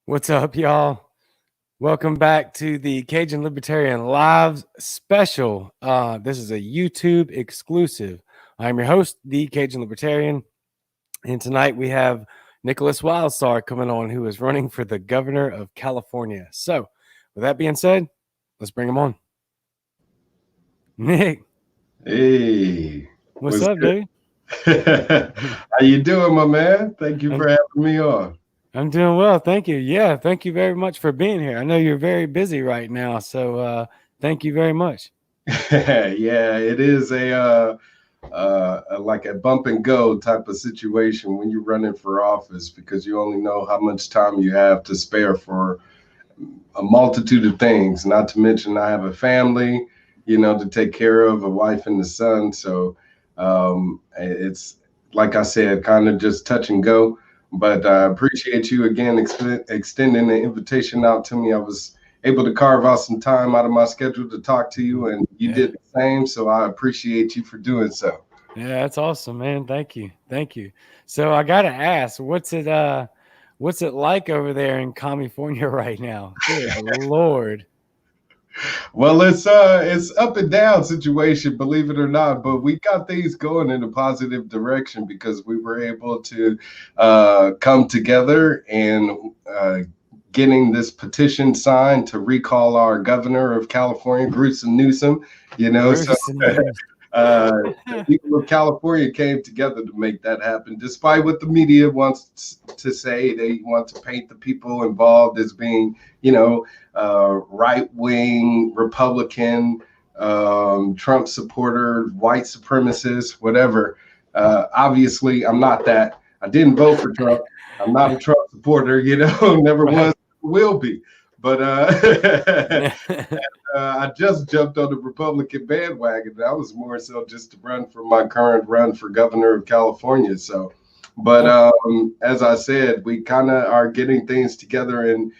What's up, y'all? Welcome back to the Cajun Libertarian Live special. This is a YouTube exclusive. I'm your host, the Cajun Libertarian, and tonight we have Nickolas Wildstar coming on, who is running for the governor of California. So, with that being said, let's bring him on. Nick. Hey. What's up, dude? How you doing, my man? Thank you for having me on. I'm doing well, thank you. Yeah, thank you very much for being here. I know you're very busy right now, so thank you very much. Yeah, it is a like a bump and go type of situation when you're running for office, because you only know how much time you have to spare for a multitude of things. Not to mention, I have a family, to take care of, a wife and a son. So it's, like I said, kind of just touch and go. But I appreciate you again extending the invitation out to me. I was able to carve out some time out of my schedule to talk to you, and you did the same. So I appreciate you for doing so. Yeah, that's awesome, man. Thank you. So I gotta ask, what's it like over there in California right now? Good Lord. Well, it's up and down situation, believe it or not, but we got things going in a positive direction because we were able to come together and getting this petition signed to recall our governor of California, Newsom. The people of California came together to make that happen, despite what the media wants to say. They want to paint the people involved as being, right-wing Republican, Trump supporter, white supremacist, whatever. Obviously, I'm not that. I didn't vote for Trump. I'm not a Trump supporter, never was, will be. But I just jumped on the Republican bandwagon. That was more so just to run for my current run for governor of California. So, but as I said, we kind of are getting things together and,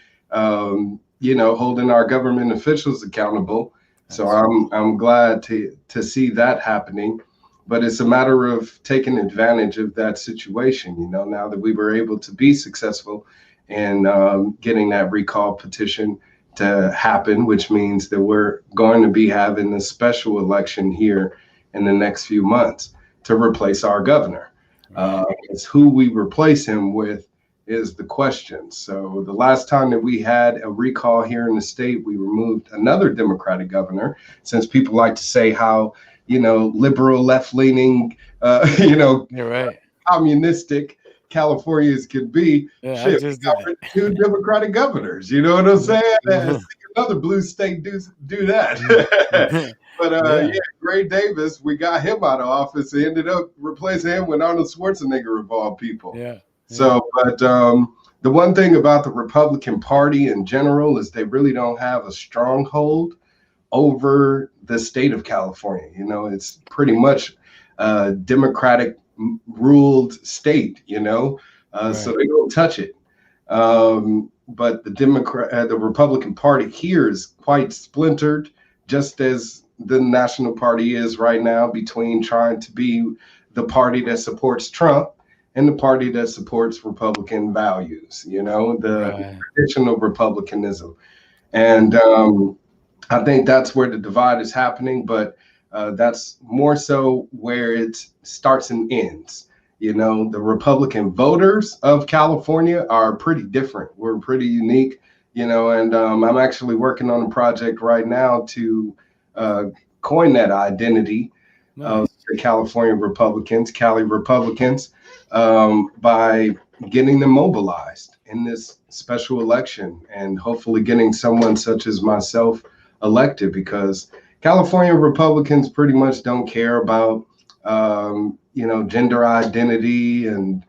holding our government officials accountable. So I'm glad to see that happening. But it's a matter of taking advantage of that situation, now that we were able to be successful in getting that recall petition to happen, which means that we're going to be having a special election here in the next few months to replace our governor. It's who we replace him with is the question. So the last time that we had a recall here in the state, we removed another Democratic governor, since people like to say how, liberal, left-leaning, You're right. communistic Californians can be. Yeah, Shit, we got two Democratic governors. You know what I'm saying? Another blue state do that. But Gray Davis, we got him out of office. They ended up replacing him with Arnold Schwarzenegger of all people. Yeah. So, but the one thing about the Republican Party in general is they really don't have a stronghold over the state of California. It's pretty much a Democratic ruled state, so they don't touch it. But the Republican Party here is quite splintered, just as the National Party is right now, between trying to be the party that supports Trump and the party that supports Republican values, the traditional Republicanism. And I think that's where the divide is happening, but that's more so where it starts and ends. The Republican voters of California are pretty different. We're pretty unique, and I'm actually working on a project right now to coin that identity of the California Republicans, Cali Republicans, by getting them mobilized in this special election and hopefully getting someone such as myself elected, because California Republicans pretty much don't care about, gender identity and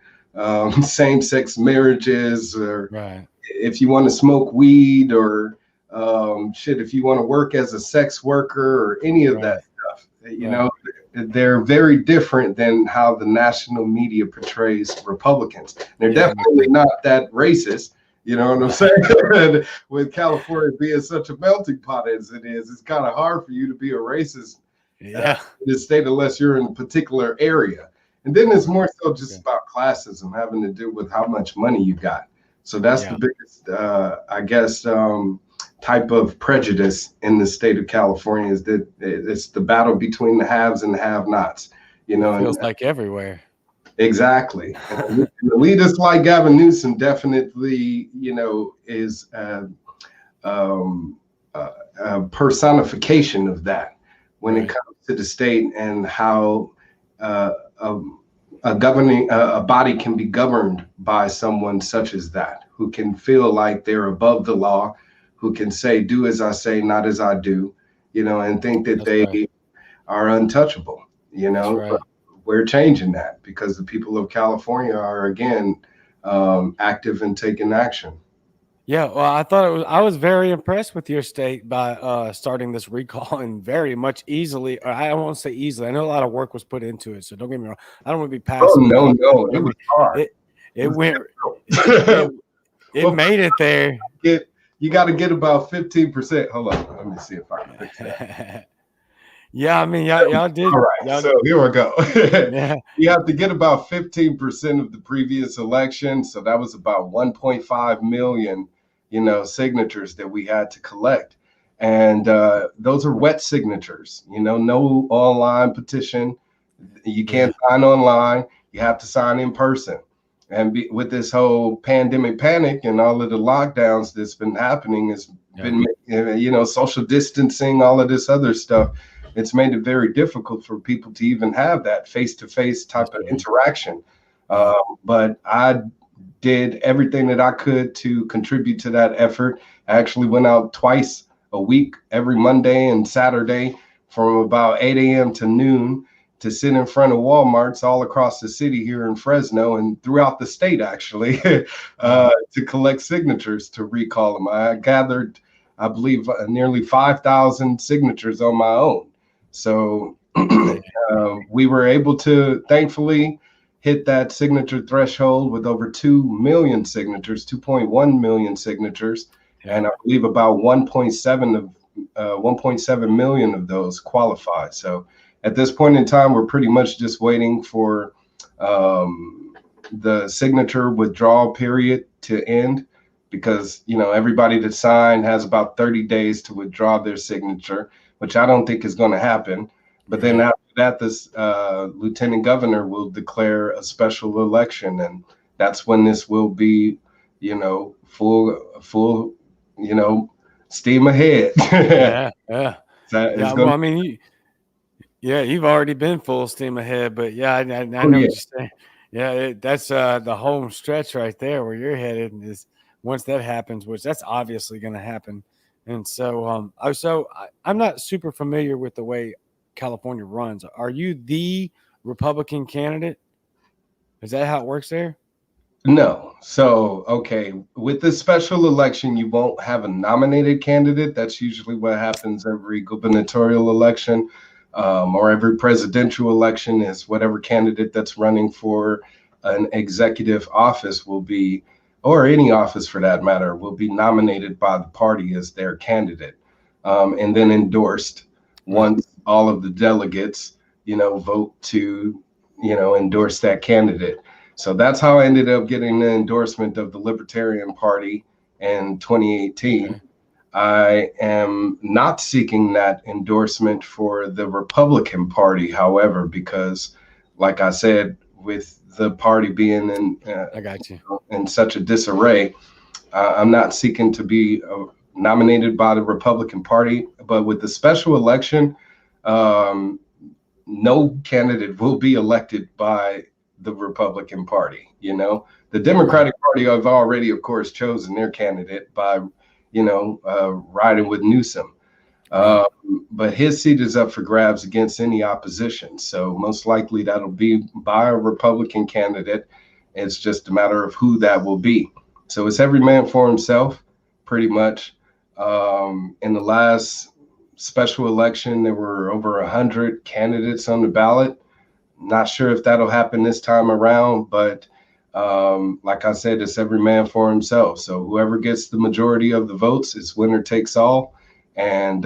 same-sex marriages, or if you want to smoke weed, or if you want to work as a sex worker, or any of that stuff. They're very different than how the national media portrays Republicans. They're definitely not that racist. You know what I'm saying? With California being such a melting pot as it is, it's kind of hard for you to be a racist in the state unless you're in a particular area. And then it's more so just about classism, having to do with how much money you got. So that's the biggest, I guess, type of prejudice in the state of California, is that it's the battle between the haves and the have-nots. You know, it feels like everywhere. Exactly. And elitists like Gavin Newsom definitely, is a personification of that when it comes to the state, and how a body can be governed by someone such as that, who can feel like they're above the law, who can say, do as I say, not as I do, and think that they are untouchable, But we're changing that, because the people of California are, again, active and taking action. Yeah, well, I was very impressed with your state by starting this recall, and very much easily, or I won't say easily. I know a lot of work was put into it, so don't get me wrong. I don't want to be passive. Oh, no, it was hard. It made it there. You got to get about 15%. Hold on, let me see if I can fix that. Yeah, I mean, y'all did. All right, so here we go. You have to get about 15% of the previous election. So that was about 1.5 million, signatures that we had to collect. And those are wet signatures, no online petition. You can't sign online. You have to sign in person. And with this whole pandemic panic and all of the lockdowns that's been happening, has been, social distancing, all of this other stuff. It's made it very difficult for people to even have that face-to-face type of interaction. But I did everything that I could to contribute to that effort. I actually went out twice a week, every Monday and Saturday, from about 8 a.m. to noon, to sit in front of Walmarts all across the city here in Fresno and throughout the state, actually, to collect signatures to recall them. I gathered, I believe, nearly 5,000 signatures on my own. So we were able to, thankfully, hit that signature threshold with over 2 million signatures, 2.1 million signatures. And I believe about 1.7 million of those qualify. So at this point in time, we're pretty much just waiting for the signature withdrawal period to end, because, everybody that signed has about 30 days to withdraw their signature, which I don't think is going to happen. But then after that, this lieutenant governor will declare a special election, and that's when this will be, full, steam ahead. Well, I mean, you've already been full steam ahead, but I know what you're saying. Yeah, that's the home stretch right there where you're headed. Is once that happens, which that's obviously going to happen. And so, I'm not super familiar with the way California runs. Are you the Republican candidate? Is that how it works there? No. So, okay, with this special election, you won't have a nominated candidate. That's usually what happens every gubernatorial election, or every presidential election, is whatever candidate that's running for an executive office will be, or any office for that matter, will be nominated by the party as their candidate, and then endorsed once all of the delegates, vote to, endorse that candidate. So that's how I ended up getting the endorsement of the Libertarian Party in 2018. I am not seeking that endorsement for the Republican Party, however, because, like I said, with the party being in such a disarray, I'm not seeking to be nominated by the Republican Party. But with the special election, no candidate will be elected by the Republican Party. The Democratic Party have already, of course, chosen their candidate by, riding with Newsom. But his seat is up for grabs against any opposition. So most likely that'll be by a Republican candidate. It's just a matter of who that will be. So it's every man for himself, pretty much. In the last special election, there were over 100 candidates on the ballot. Not sure if that'll happen this time around, but like I said, it's every man for himself. So whoever gets the majority of the votes, it's winner takes all. And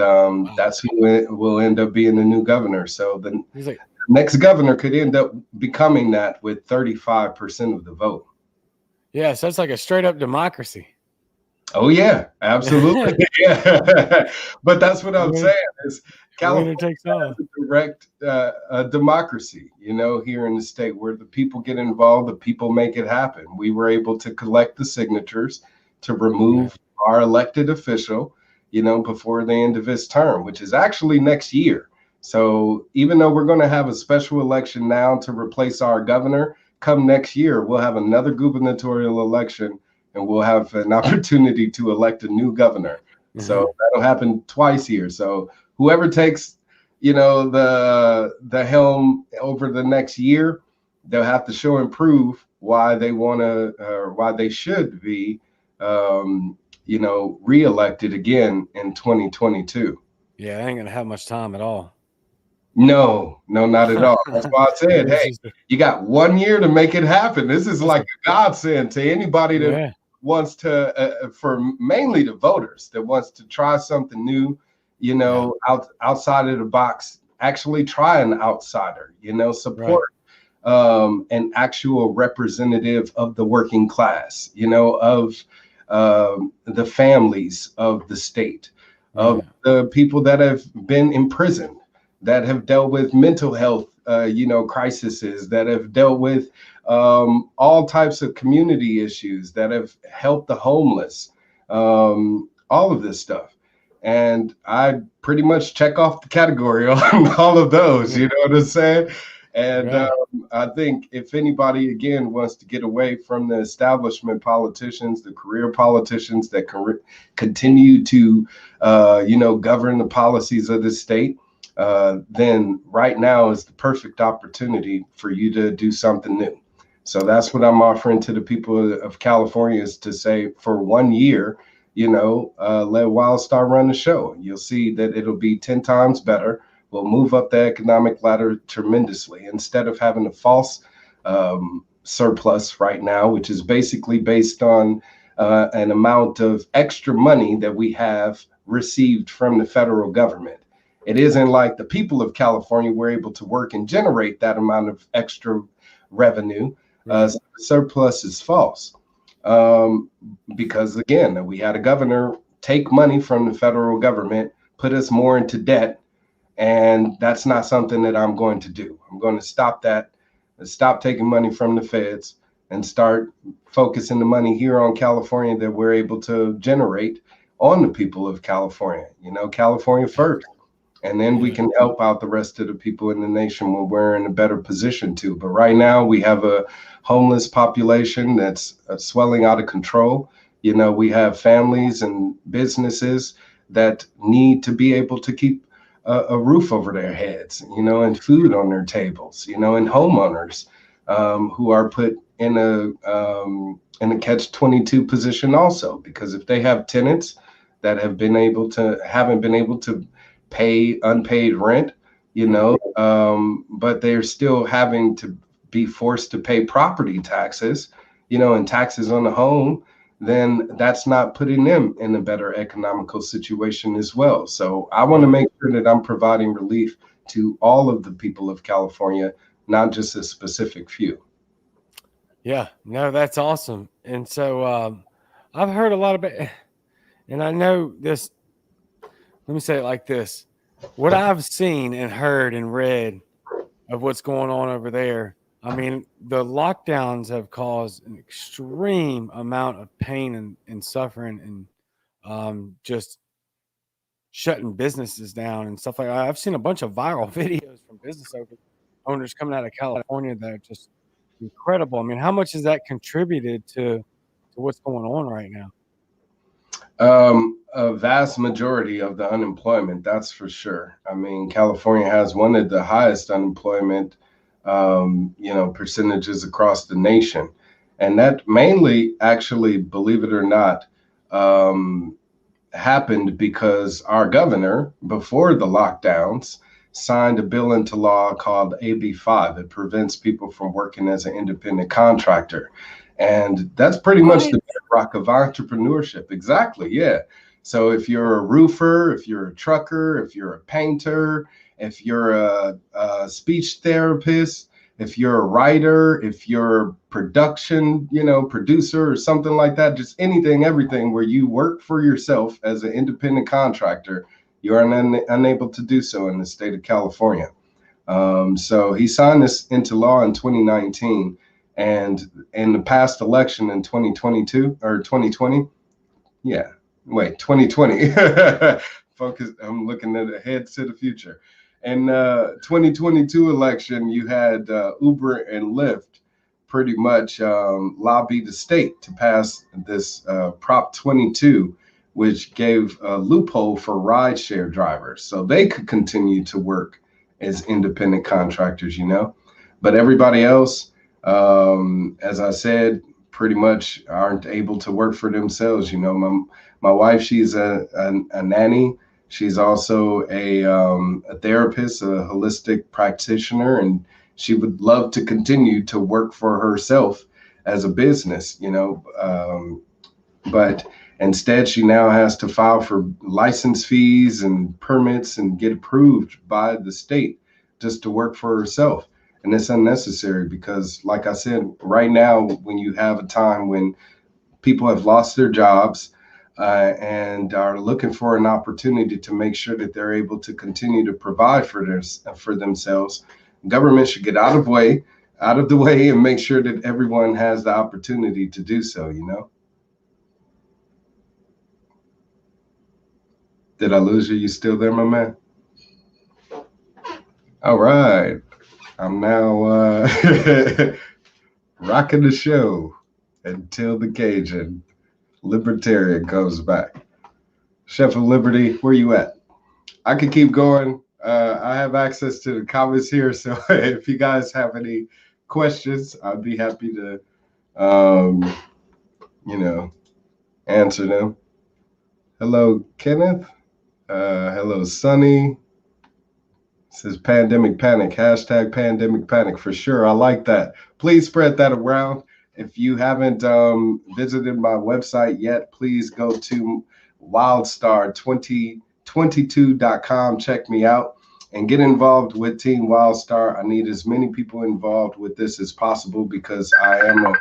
that's who will end up being the new governor. So the next governor could end up becoming that with 35% of the vote. Yeah, so it's like a straight up democracy. Oh yeah, absolutely. Yeah. But that's what I'm Winner, saying is California winner takes all. has a direct democracy, here in the state where the people get involved, the people make it happen. We were able to collect the signatures to remove our elected official, before the end of his term, which is actually next year. So even though we're going to have a special election now to replace our governor, come next year, we'll have another gubernatorial election and we'll have an opportunity to elect a new governor. So that'll happen twice here. So whoever takes, the helm over the next year, they'll have to show and prove why they want to, or why they should be, reelected again in 2022. Yeah, I ain't gonna have much time at all. No, not at all. That's why I said, hey, Just you got 1 year to make it happen. This is like a godsend to anybody that wants to, for mainly the voters that wants to try something new, outside of the box, actually try an outsider, support an actual representative of the working class, of the families of the state, of the people that have been imprisoned, that have dealt with mental health, crises, that have dealt with all types of community issues, that have helped the homeless, all of this stuff. And I pretty much check off the category on all of those, you know what I'm saying? And I think if anybody, again, wants to get away from the establishment politicians, the career politicians that continue to, govern the policies of the state, then right now is the perfect opportunity for you to do something new. So that's what I'm offering to the people of California, is to say for 1 year, let Wildstar run the show. You'll see that it'll be 10 times better. We'll move up the economic ladder tremendously instead of having a false surplus right now, which is basically based on an amount of extra money that we have received from the federal government. It isn't like the people of California were able to work and generate that amount of extra revenue. So the surplus is false because, again, we had a governor take money from the federal government, put us more into debt. And that's not something that I'm going to do. I'm going to stop that, stop taking money from the feds, and start focusing the money here on California that we're able to generate on the people of California, California first. And then we can help out the rest of the people in the nation when we're in a better position to. But right now we have a homeless population that's swelling out of control. We have families and businesses that need to be able to keep a roof over their heads, and food on their tables, and homeowners who are put in a catch-22 position also, because if they have tenants that haven't been able to pay unpaid rent, but they're still having to be forced to pay property taxes, and taxes on the home, then that's not putting them in a better economical situation as well. So I want to make sure that I'm providing relief to all of the people of California, not just a specific few. Yeah, no, that's awesome. And so I've heard a lot about, and I know this, let me say it like this. What I've seen and heard and read of what's going on over there, I mean, the lockdowns have caused an extreme amount of pain and suffering, and just shutting businesses down and stuff like that. I've seen a bunch of viral videos from business owners coming out of California that are just incredible. I mean, how much has that contributed to what's going on right now? A vast majority of the unemployment, that's for sure. I mean, California has one of the highest unemployment percentages across the nation. And that mainly, actually, believe it or not, happened because our governor, before the lockdowns, signed a bill into law called AB 5. It prevents people from working as an independent contractor. And that's pretty much the bedrock of entrepreneurship. Exactly. Yeah. So if you're a roofer, if you're a trucker, if you're a painter, if you're a speech therapist, if you're a writer, if you're a production, producer or something like that, just anything, everything where you work for yourself as an independent contractor, you are unable to do so in the state of California. So he signed this into law in 2019, and in the past election in 2022 or 2020, 2020. Focus. I'm looking ahead to the future. In 2022 election, you had Uber and Lyft pretty much lobby the state to pass this Prop 22, which gave a loophole for rideshare drivers, so they could continue to work as independent contractors, But everybody else, as I said, pretty much aren't able to work for themselves. My wife, she's a nanny. She's also a therapist, a holistic practitioner, and she would love to continue to work for herself as a business, but instead she now has to file for license fees and permits and get approved by the state just to work for herself. And it's unnecessary because, like I said, right now, when you have a time when people have lost their jobs and are looking for an opportunity to make sure that they're able to continue to provide for themselves, government should get out of the way and make sure that everyone has the opportunity to do so, Did I lose you? You still there, my man? All right. I'm now rocking the show until the Cajun Libertarian comes back. Chef of Liberty, where you at? I could keep going. I have access to the comments here, so if you guys have any questions, I'd be happy to, answer them. Hello, Kenneth. Hello, Sunny. Says pandemic panic, hashtag pandemic panic for sure. I like that. Please spread that around. If you haven't visited my website yet, please go to wildstar2022.com. Check me out and get involved with Team Wildstar. I need as many people involved with this as possible because I am a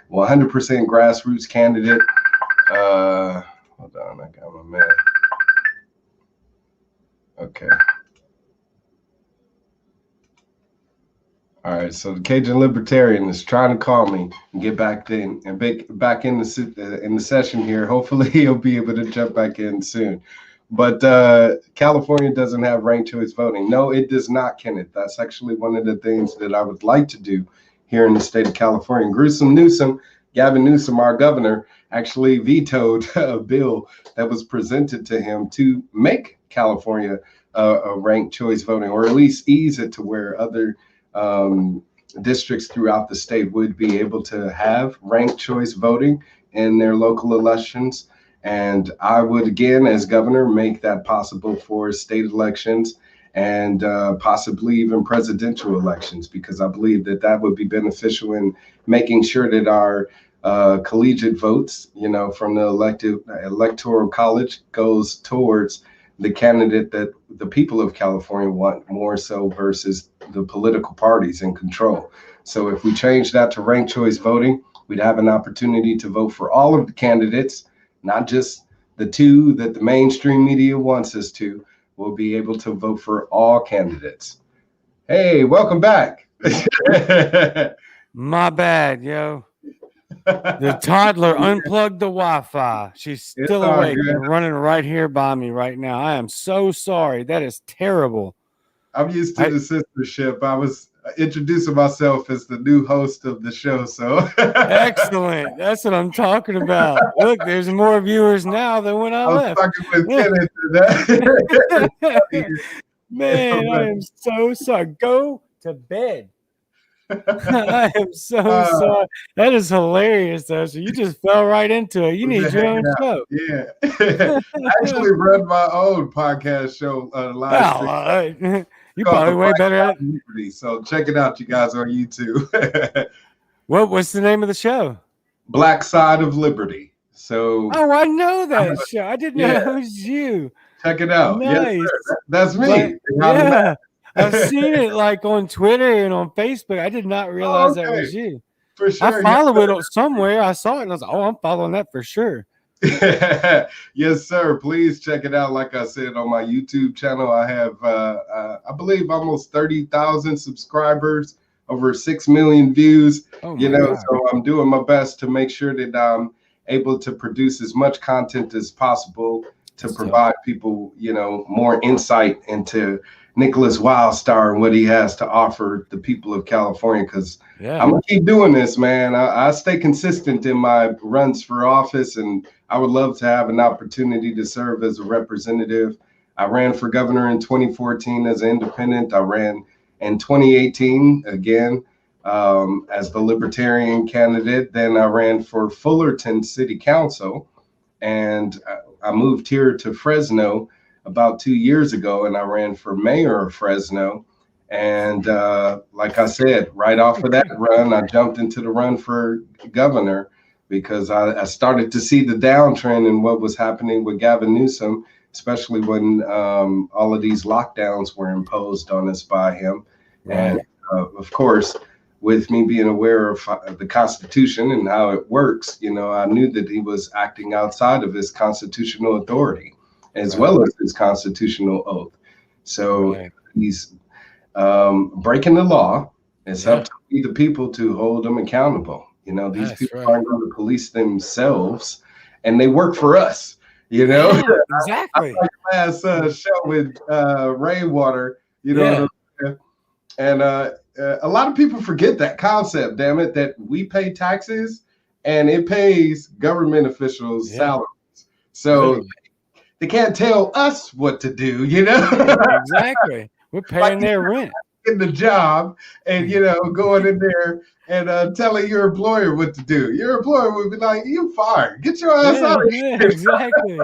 100% grassroots candidate. Hold on, I got my man. Okay. All right, so the Cajun Libertarian is trying to call me and get back in and back in the session here. Hopefully, he'll be able to jump back in soon. But California doesn't have ranked choice voting. No, it does not, Kenneth. That's actually one of the things that I would like to do here in the state of California. Gavin Newsom, our governor, actually vetoed a bill that was presented to him to make California a ranked choice voting, or at least ease it to where other districts throughout the state would be able to have ranked choice voting in their local elections. And I would, again, as governor, make that possible for state elections and possibly even presidential elections, because I believe that would be beneficial in making sure that our collegiate votes, from the electoral college goes towards the candidate that the people of California want more so versus the political parties in control. So if we change that to ranked choice voting, we'd have an opportunity to vote for all of the candidates, not just the two that the mainstream media wants us to. We'll be able to vote for all candidates. Hey, welcome back. My bad, yo. The toddler unplugged the Wi-Fi. She's still awake and running right here by me right now. I am so sorry. That is terrible. I'm used to the sistership. I was introducing myself as the new host of the show. So excellent. That's what I'm talking about. Look, there's more viewers now than when I left. Talking with Kenneth that. Man, I am so sorry. Go to bed. I am so sorry. That is hilarious, though. So you just fell right into it. You need your own show. Yeah. I actually run my own podcast show live. You probably way better at it. So check it out, you guys, on YouTube. What's the name of the show? Black Side of Liberty. So I know that show. I didn't know it was you. Check it out. Nice. Yes, that's me. Yeah. I've seen it like on Twitter and on Facebook. I did not realize that Okay, was you. for I sure. follow it somewhere. I saw it and I was like, oh, I'm following that for sure. Yes, sir. Please check it out. Like I said, on my YouTube channel, I have, I believe, almost 30,000 subscribers, over 6 million views. Oh my God. So I'm doing my best to make sure that I'm able to produce as much content as possible to provide people, more insight into Nickolas Wildstar and what he has to offer the people of California. Because I'm gonna keep doing this, man. I stay consistent in my runs for office, and I would love to have an opportunity to serve as a representative. I ran for governor in 2014 as an independent. I ran in 2018 again as the Libertarian candidate. Then I ran for Fullerton City Council, and I moved here to Fresno about 2 years ago, and I ran for mayor of Fresno. And like I said, right off of that run, I jumped into the run for governor because I started to see the downtrend in what was happening with Gavin Newsom, especially when all of these lockdowns were imposed on us by him. Right. And of course, with me being aware of the Constitution and how it works, I knew that he was acting outside of his constitutional authority, as well as his constitutional oath. So he's breaking the law. It's up to the people to hold them accountable. These people aren't going to police themselves, and they work for us. Exactly. Last show with Rainwater, and a lot of people forget that concept. Damn it, that we pay taxes, and it pays government officials' salaries. So they can't tell us what to do. Exactly. We're paying their rent. In the job, and going in there and telling your employer what to do. Your employer would be like, "You fired. Get your ass out of here." Exactly.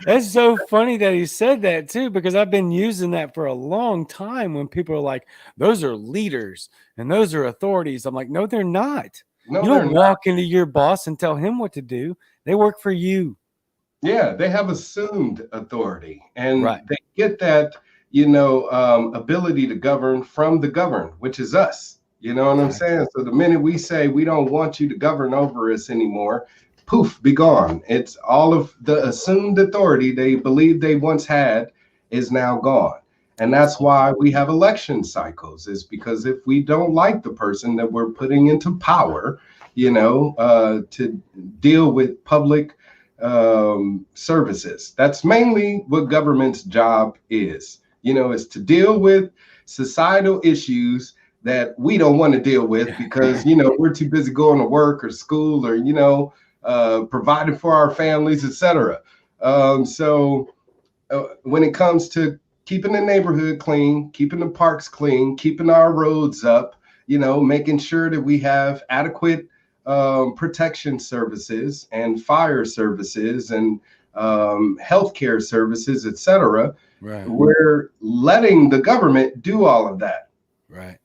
That's so funny that he said that too, because I've been using that for a long time when people are like, those are leaders and those are authorities. I'm like, no, they're not. No, you don't walk into your boss and tell him what to do. They work for you. Yeah, they have assumed authority, and they get that ability to govern from the governed, which is us. You know what I'm saying? So the minute we say we don't want you to govern over us anymore, poof, be gone. It's all of the assumed authority they believe they once had is now gone. And that's why we have election cycles, is because if we don't like the person that we're putting into power, to deal with public services. That's mainly what government's job is. Is to deal with societal issues that we don't want to deal with because, we're too busy going to work or school or, providing for our families, etc. So when it comes to keeping the neighborhood clean, keeping the parks clean, keeping our roads up, making sure that we have adequate protection services and fire services and healthcare services, etc. We're letting the government do all of that. Right.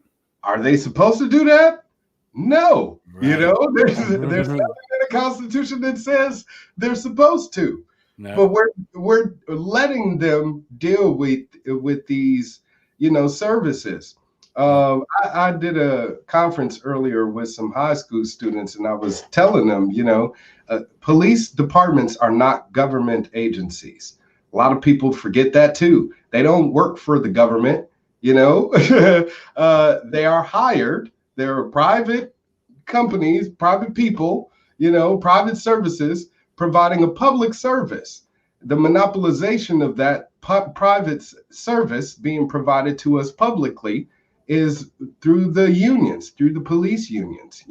Are they supposed to do that? No. There's nothing in the Constitution that says they're supposed to. No. But we're letting them deal with these, services. I did a conference earlier with some high school students, and I was telling them, police departments are not government agencies. A lot of people forget that too. They don't work for the government, they are hired. They're private companies, private people, private services providing a public service. The monopolization of that private service being provided to us publicly is through the unions, through the police unions,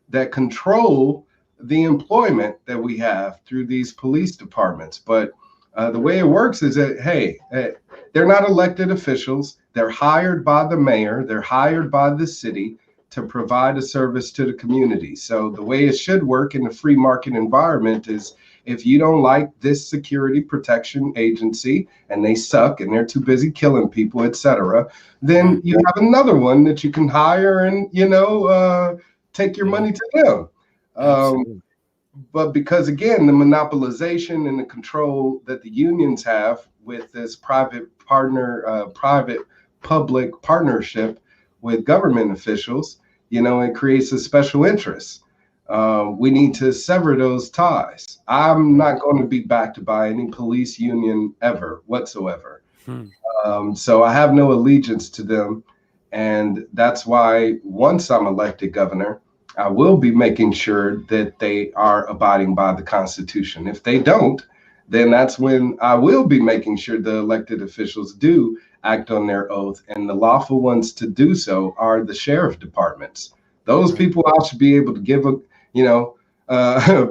that control the employment that we have through these police departments. But the way it works is that, hey, they're not elected officials. They're hired by the mayor. They're hired by the city to provide a service to the community. So the way it should work in a free market environment is, if you don't like this security protection agency and they suck and they're too busy killing people, etc., then you have another one that you can hire and, take your money to them. But because, again, the monopolization and the control that the unions have with this private public partnership with government officials, it creates a special interest. We need to sever those ties. I'm not going to be backed by any police union ever whatsoever. So I have no allegiance to them. And that's why once I'm elected governor, I will be making sure that they are abiding by the Constitution. If they don't, then that's when I will be making sure the elected officials do act on their oath. And the lawful ones to do so are the sheriff departments. Those people I should be able to give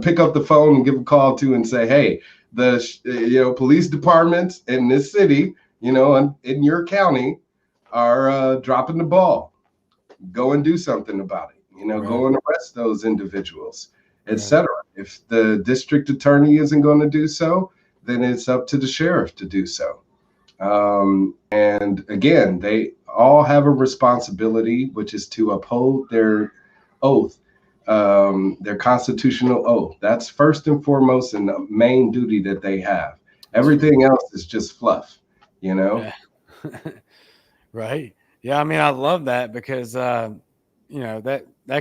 pick up the phone and give a call to and say, hey, the police departments in this city, in your county are dropping the ball. Go and do something about it. Go and arrest those individuals, etc. If the district attorney isn't going to do so, then it's up to the sheriff to do so. And again, they all have a responsibility, which is to uphold their oath, their constitutional oath. That's first and foremost and the main duty that they have. Everything else is just fluff, Yeah. Right. Yeah. I mean, I love that because, that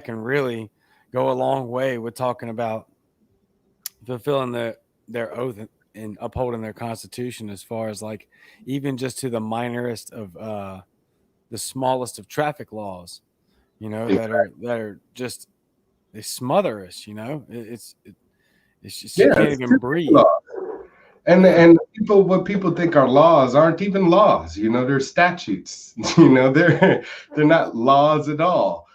can really go a long way with talking about fulfilling their oath and upholding their constitution, as far as like even just to the minorest of the smallest of traffic laws, that are just, they smother us, it's just, you can't even breathe. And what people think are laws aren't even laws. They're statutes. They're not laws at all.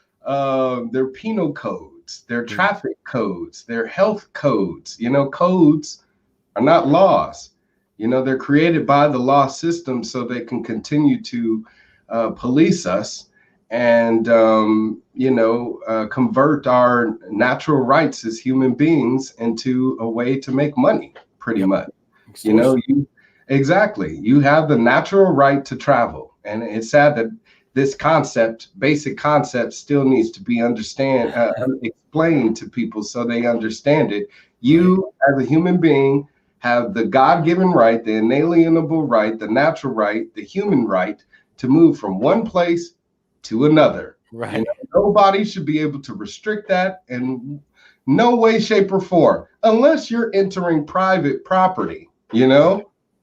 They're penal codes. They're traffic codes. They're health codes. Codes are not laws. They're created by the law system so they can continue to police us and convert our natural rights as human beings into a way to make money, pretty much. Exactly. You have the natural right to travel. And it's sad that this basic concept still needs to be explained to people so they understand it. You, as a human being, have the God-given right, the inalienable right, the natural right, the human right to move from one place to another. Right. Nobody should be able to restrict that in no way, shape, or form, unless you're entering private property.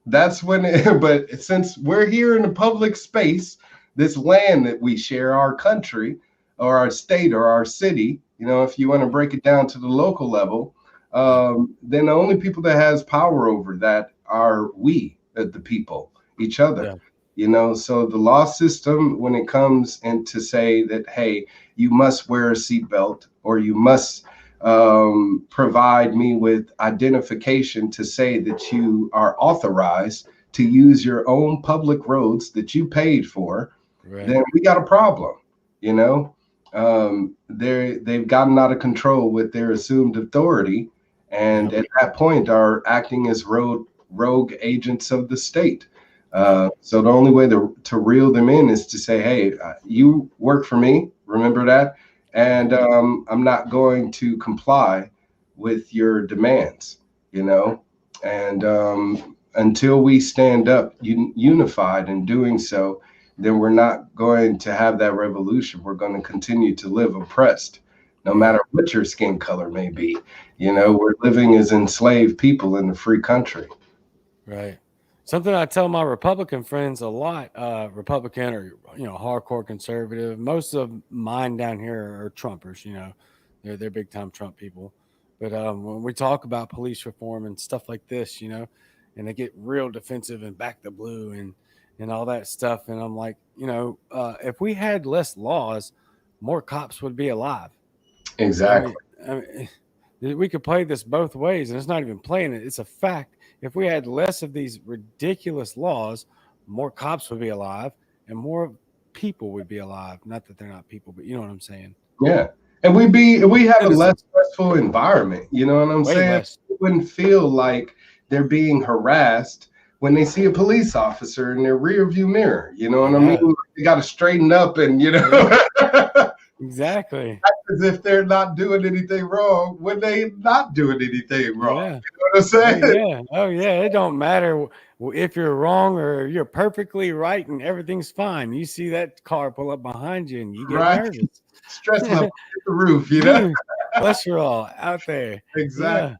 That's when but since we're here in the public space, this land that we share, our country or our state or our city, if you want to break it down to the local level, then the only people that has power over that are we, the people, each other. So the law system, when it comes in to say that, hey, you must wear a seatbelt or you must provide me with identification to say that you are authorized to use your own public roads that you paid for, then we got a problem. They've gotten out of control with their assumed authority, and at that point are acting as rogue agents of the state. So the only way to reel them in is to say, hey, you work for me, remember that? And I'm not going to comply with your demands, and until we stand up unified in doing so, then we're not going to have that revolution. We're going to continue to live oppressed, no matter what your skin color may be. We're living as enslaved people in a free country. Right. Something I tell my Republican friends a lot, Republican or, hardcore conservative, most of mine down here are Trumpers, they're big time Trump people. But when we talk about police reform and stuff like this, and they get real defensive and back the blue and all that stuff. And I'm like, if we had less laws, more cops would be alive. Exactly. I mean, we could play this both ways, and it's not even playing it. It's a fact. If we had less of these ridiculous laws, more cops would be alive and more people would be alive. Not that they're not people, but you know what I'm saying? Yeah. And we have a less stressful environment. You know what I'm saying? Less. It wouldn't feel like they're being harassed when they see a police officer in their rear view mirror. You know what I mean? They got to straighten up and, Exactly. Act as if they're not doing anything wrong when they're not doing anything wrong. Yeah. You know what I'm saying? Yeah. Oh, yeah. It don't matter if you're wrong or you're perfectly right and everything's fine. You see that car pull up behind you and you get Right. nervous. Stress level hit the roof, you know? Cholesterol out there. Exactly. Yeah.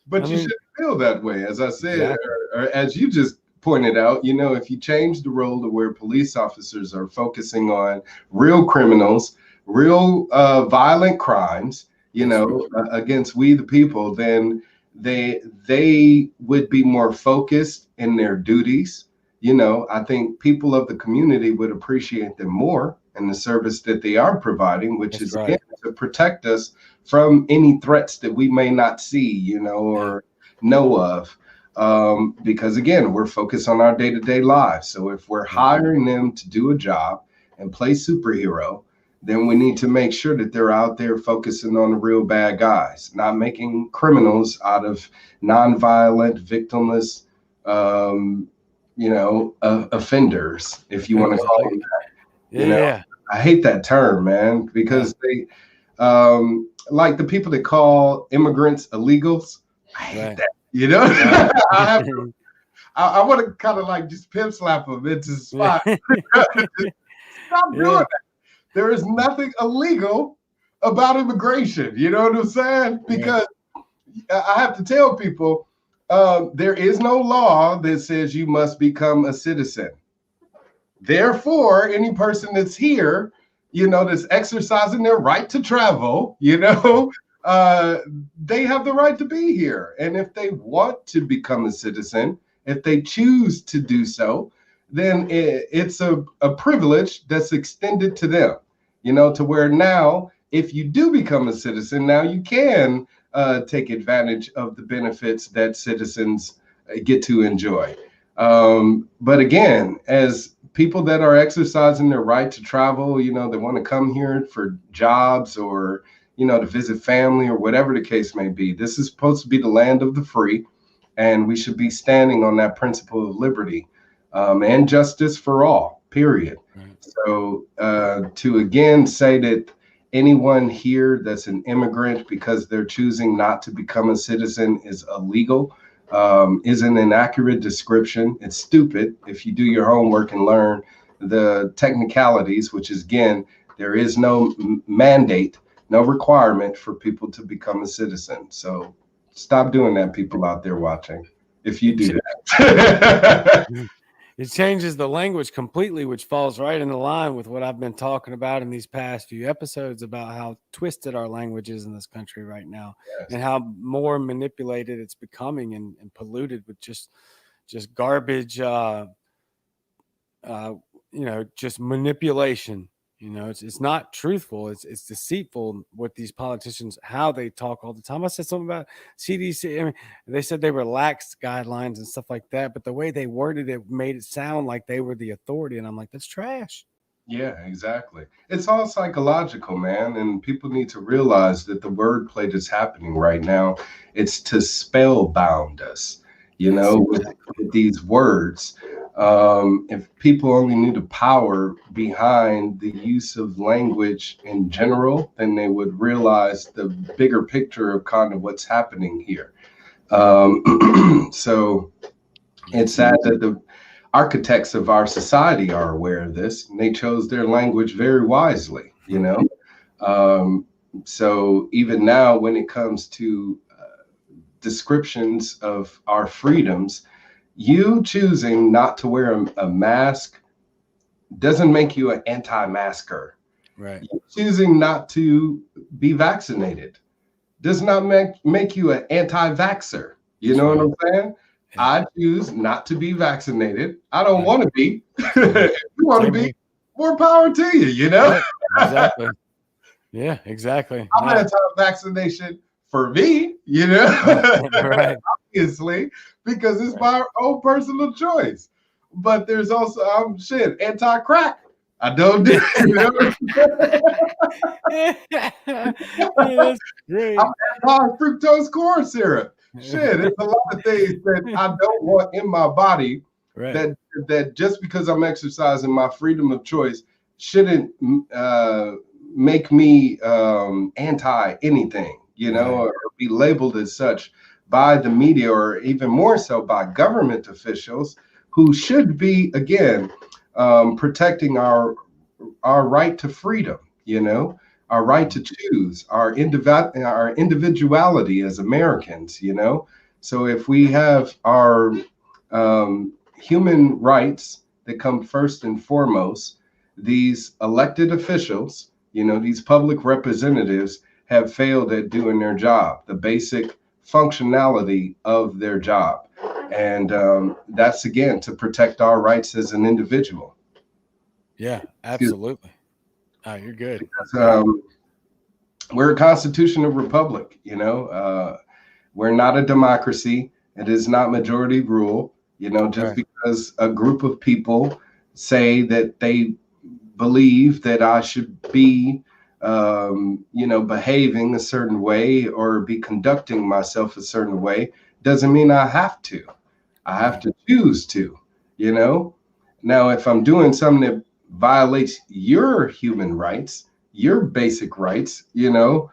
But I you mean, shouldn't feel that way. As I said, exactly. or as you just pointed out, you know, if you change the role to where police officers are focusing on real criminals, real violent crimes, you That's know, against we the people, then they would be more focused in their duties. You know, I think people of the community would appreciate them more and the service that they are providing, which That's is right. again to protect us from any threats that we may not see, you know, or know of. Because again, we're focused on our day-to-day lives. So if we're hiring them to do a job and play superhero, then we need to make sure that they're out there focusing on the real bad guys, not making criminals out of nonviolent, victimless, you know, offenders, if you want to call them that. You know, Yeah. I hate that term, man, because they, like the people that call immigrants illegals. I hate that. You know, I want to kind of like just pimp slap them into the spot. Stop doing that. There is nothing illegal about immigration. You know what I'm saying? Because I have to tell people there is no law that says you must become a citizen. Therefore, any person that's here, you know, that's exercising their right to travel, you know, they have the right to be here. And if they want to become a citizen, if they choose to do so, then it's a privilege that's extended to them, you know, to where now, if you do become a citizen, now you can take advantage of the benefits that citizens get to enjoy. But again, as people that are exercising their right to travel, you know, they want to come here for jobs or, you know, to visit family or whatever the case may be. This is supposed to be the land of the free, and we should be standing on that principle of liberty and justice for all, period. So to again say that anyone here that's an immigrant because they're choosing not to become a citizen is illegal is an inaccurate description. It's stupid if you do your homework and learn the technicalities, which is, again, there is no mandate, no requirement for people to become a citizen. So stop doing that, people out there watching, if you do that. It changes the language completely, which falls right in line with what I've been talking about in these past few episodes about how twisted our language is in this country right now, and how more manipulated it's becoming and polluted with just garbage, you know, just manipulation. You know, it's not truthful. It's deceitful what these politicians, how they talk all the time. I said something about CDC. I mean, they said they relaxed guidelines and stuff like that, but the way they worded it made it sound like they were the authority. And I'm like, that's trash. Yeah, exactly. It's all psychological, man. And people need to realize that the wordplay that's happening right now, it's to spellbound us, you know, with these words. If people only knew the power behind the use of language in general, then they would realize the bigger picture of kind of what's happening here. So it's sad that the architects of our society are aware of this, and they chose their language very wisely, you know. So even now, when it comes to descriptions of our freedoms, you choosing not to wear a mask doesn't make you an anti-masker. Right. You choosing not to be vaccinated does not make you an anti-vaxxer. You know what I'm saying? Yeah. I choose not to be vaccinated. I don't want to be. If you want to be, more power to you, you know? Right. Exactly. Yeah, exactly. I'm anti-vaccination for me, you know? Right. Obviously, because it's my own personal choice. But there's also, anti-crack. I don't do it. That's great. I'm anti-fructose corn syrup. Shit, it's a lot of things that I don't want in my body. Right. That just because I'm exercising my freedom of choice shouldn't make me anti anything, Right. or be labeled as such by the media, or even more so by government officials who should be, again, protecting our right to freedom, our right to choose, our individuality as Americans, So if we have our human rights that come first and foremost, these elected officials, these public representatives have failed at doing their job, the basic functionality of their job. And that's, again, to protect our rights as an individual. Yeah, absolutely. Oh, you're good. We're a constitutional republic, we're not a democracy. It is not majority rule, just because a group of people say that they believe that I should be, behaving a certain way or be conducting myself a certain way, doesn't mean I have to. I have to choose to, Now, if I'm doing something that violates your human rights, your basic rights, then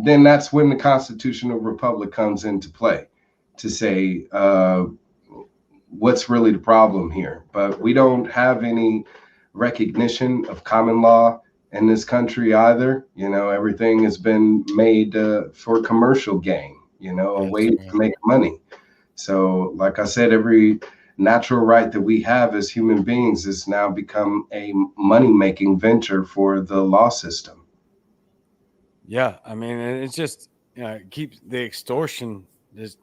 that's when the constitutional republic comes into play to say, what's really the problem here? But we don't have any recognition of common law in this country either. Everything has been made for commercial gain, a way to make money. So, like I said, every natural right that we have as human beings has now become a money-making venture for the law system. Yeah, I mean, it's just, it keeps the extortion it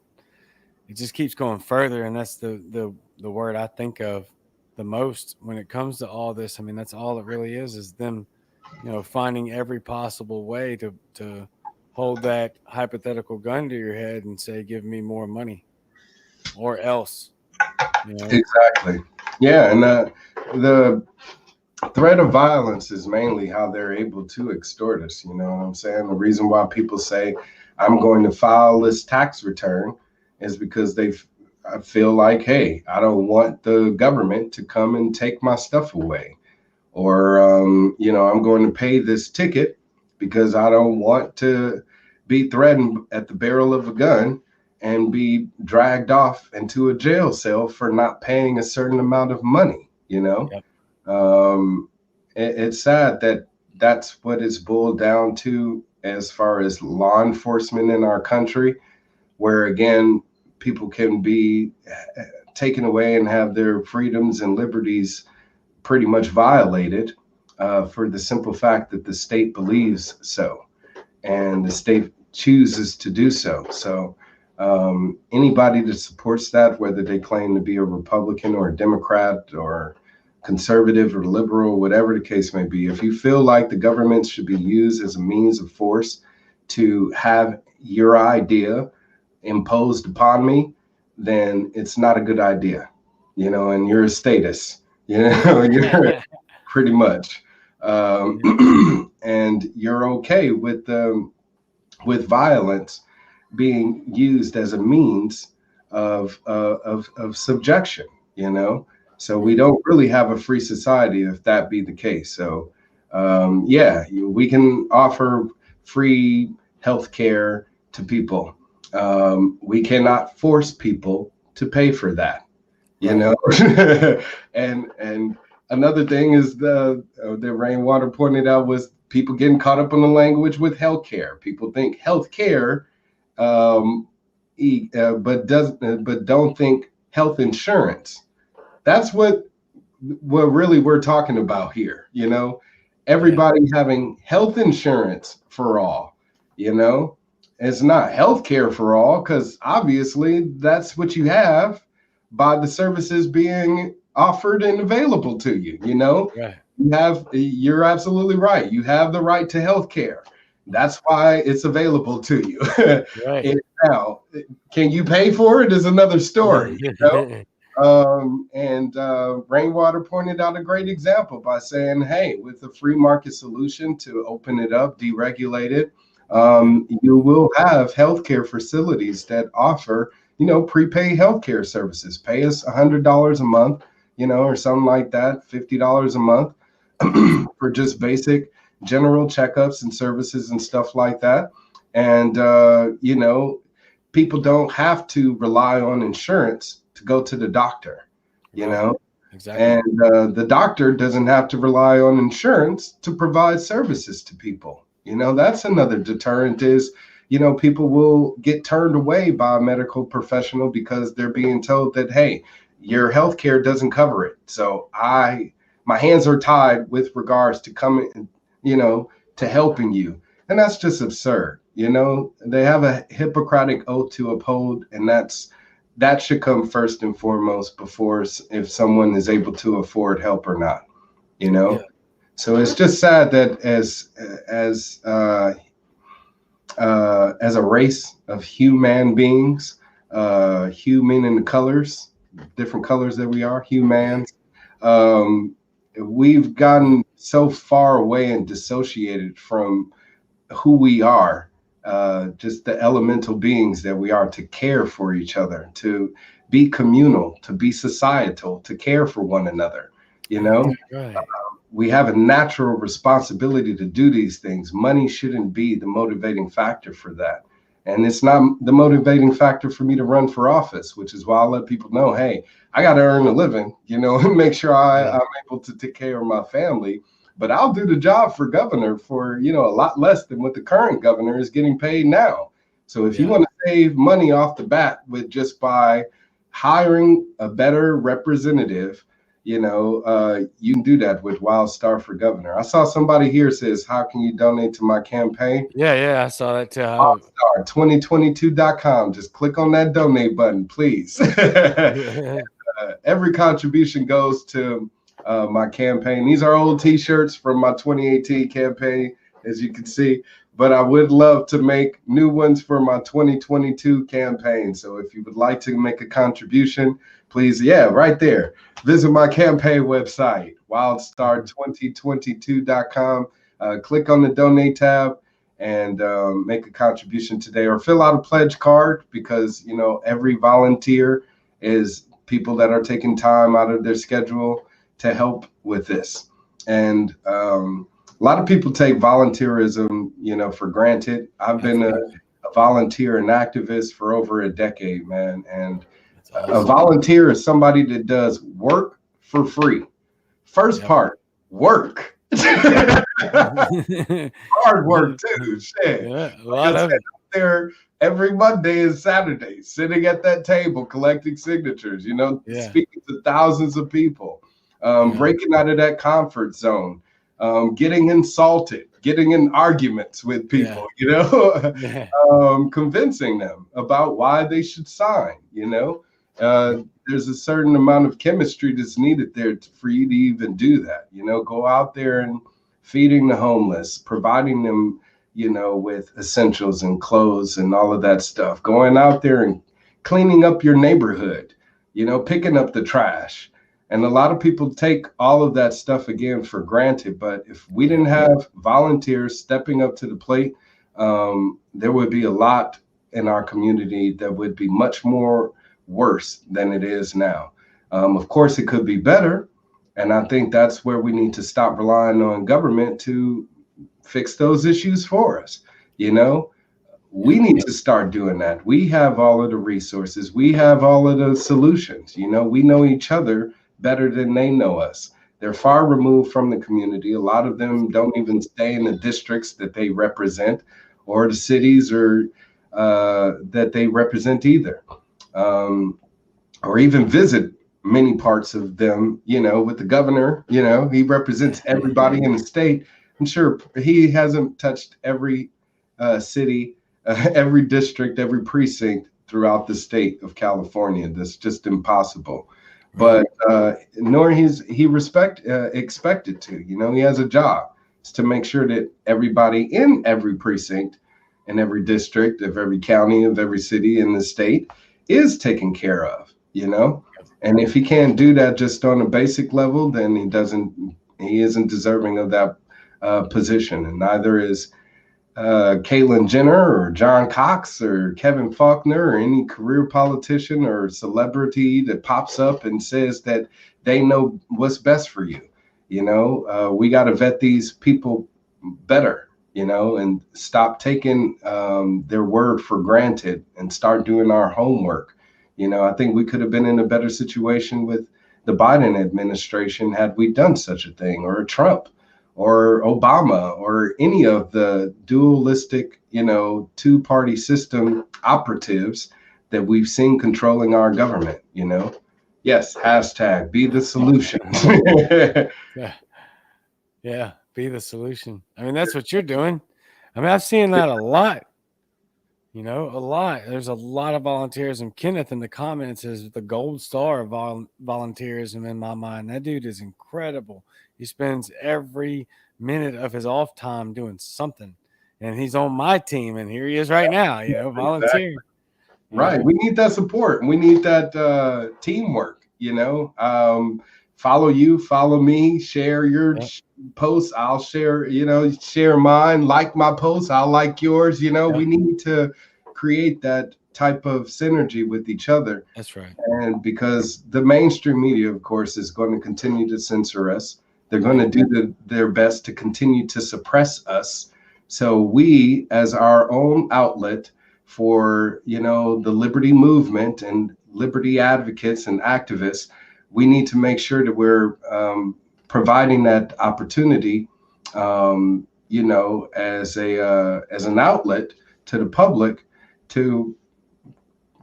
just keeps going further, and that's the word I think of the most when it comes to all this. I mean, that's all it really is them, finding every possible way to hold that hypothetical gun to your head and say, give me more money or else. Exactly. Yeah, and the threat of violence is mainly how they're able to extort us. You know what I'm saying? The reason why people say, I'm going to file this tax return is because I feel like, hey, I don't want the government to come and take my stuff away. Or, I'm going to pay this ticket because I don't want to be threatened at the barrel of a gun and be dragged off into a jail cell for not paying a certain amount of money, Yep. It's sad that that's what it's boiled down to as far as law enforcement in our country, where, again, people can be taken away and have their freedoms and liberties pretty much violated for the simple fact that the state believes so, and the state chooses to do so. So anybody that supports that, whether they claim to be a Republican or a Democrat or conservative or liberal, whatever the case may be, if you feel like the government should be used as a means of force to have your idea imposed upon me, then it's not a good idea, and you're a status, you're pretty much, and you're okay with violence being used as a means of subjection, So we don't really have a free society if that be the case. So we can offer free healthcare to people. We cannot force people to pay for that, and another thing is the Rainwater pointed out was people getting caught up in the language with healthcare. People think healthcare, but don't think health insurance. That's what really we're talking about here. Everybody having health insurance for all. It's not healthcare for all, because obviously that's what you have by the services being offered and available to you. Right. You're absolutely right. You have the right to healthcare. That's why it's available to you. Right. And now, can you pay for it is another story. And Rainwater pointed out a great example by saying, hey, with a free market solution to open it up, deregulate it, you will have healthcare facilities that offer, prepaid healthcare services. Pay us $100 a month, or something like that, $50 a month. for just basic general checkups and services and stuff like that. And, you know, people don't have to rely on insurance to go to the doctor, you know, exactly. and the doctor doesn't have to rely on insurance to provide services to people. You know, that's another deterrent is, you know, people will get turned away by a medical professional because they're being told that, hey, your health care doesn't cover it. So my hands are tied with regards to coming, you know, to helping you. And that's just absurd. You know, they have a Hippocratic oath to uphold, and that should come first and foremost before if someone is able to afford help or not, you know? Yeah. So it's just sad that as a race of human beings, human in the colors, different colors that we are, humans, we've gotten so far away and dissociated from who we are, just the elemental beings that we are, to care for each other, to be communal, to be societal, to care for one another. You know, we have a natural responsibility to do these things. Money shouldn't be the motivating factor for that. And it's not the motivating factor for me to run for office, which is why I let people know, hey, I got to earn a living, you know, and make sure I'm able to take care of my family. But I'll do the job for governor for, you know, a lot less than what the current governor is getting paid now. So if you want to save money off the bat with just by hiring a better representative, you know, you can do that with Wildstar for governor. I saw somebody here says, how can you donate to my campaign? Yeah, I saw that too. Wildstar2022.com. Just click on that donate button, please. Every contribution goes to my campaign. These are old t-shirts from my 2018 campaign, as you can see, but I would love to make new ones for my 2022 campaign. So if you would like to make a contribution, please, right there, visit my campaign website, wildstar2022.com. Click on the donate tab and make a contribution today, or fill out a pledge card, because, you know, every volunteer is people that are taking time out of their schedule to help with this. And a lot of people take volunteerism, you know, for granted. I've been a volunteer and activist for over a decade, man. And a volunteer is somebody that does work for free. First part, work. Hard work too. Shit. Yeah, a lot of there every Monday and Saturday, sitting at that table collecting signatures, you know, speaking to thousands of people. Breaking out of that comfort zone, getting insulted, getting in arguments with people, you know, convincing them about why they should sign, you know. There's a certain amount of chemistry that's needed there for you to even do that, you know. Go out there and feeding the homeless, providing them, you know, with essentials and clothes and all of that stuff. Going out there and cleaning up your neighborhood, you know, picking up the trash. And a lot of people take all of that stuff, again, for granted. But if we didn't have volunteers stepping up to the plate, there would be a lot in our community that would be much more worse than it is now. Of course, it could be better. And I think that's where we need to stop relying on government to fix those issues for us. You know, we need to start doing that. We have all of the resources. We have all of the solutions. You know, we know each other better than they know us. They're far removed from the community. A lot of them don't even stay in the districts that they represent, or the cities or that they represent either, or even visit many parts of them. You know, with the governor, you know, he represents everybody in the state. I'm sure he hasn't touched every city, every district, every precinct throughout the state of California. That's just impossible. But nor he expected to. You know, he has a job. It's to make sure that everybody in every precinct, in every district of every county, of every city in the state is taken care of, you know. And if he can't do that just on a basic level, then he isn't deserving of that position. And neither is Caitlyn Jenner or John Cox or Kevin Faulconer or any career politician or celebrity that pops up and says that they know what's best for you. We got to vet these people better, and stop taking their word for granted and start doing our homework. I think we could have been in a better situation with the Biden administration had we done such a thing, or Trump or Obama or any of the dualistic, two-party system operatives that we've seen controlling our government. Yes, hashtag be the solution. Yeah, be the solution. I mean, that's what you're doing. I mean, I've seen that a lot. A lot. There's a lot of volunteerism. Kenneth in the comments is the gold star of volunteerism in my mind. That dude is incredible. He spends every minute of his off time doing something, and he's on my team. And here he is right now. Volunteering. Exactly. Right. We need that support. We need that teamwork. Follow you, follow me, share your posts. I'll share, share mine, like my posts. I'll like yours. We need to create that type of synergy with each other. That's right. And because the mainstream media, of course, is going to continue to censor us. They're going to do their best to continue to suppress us. So we, as our own outlet for, the liberty movement and liberty advocates and activists, we need to make sure that we're providing that opportunity, as an outlet to the public to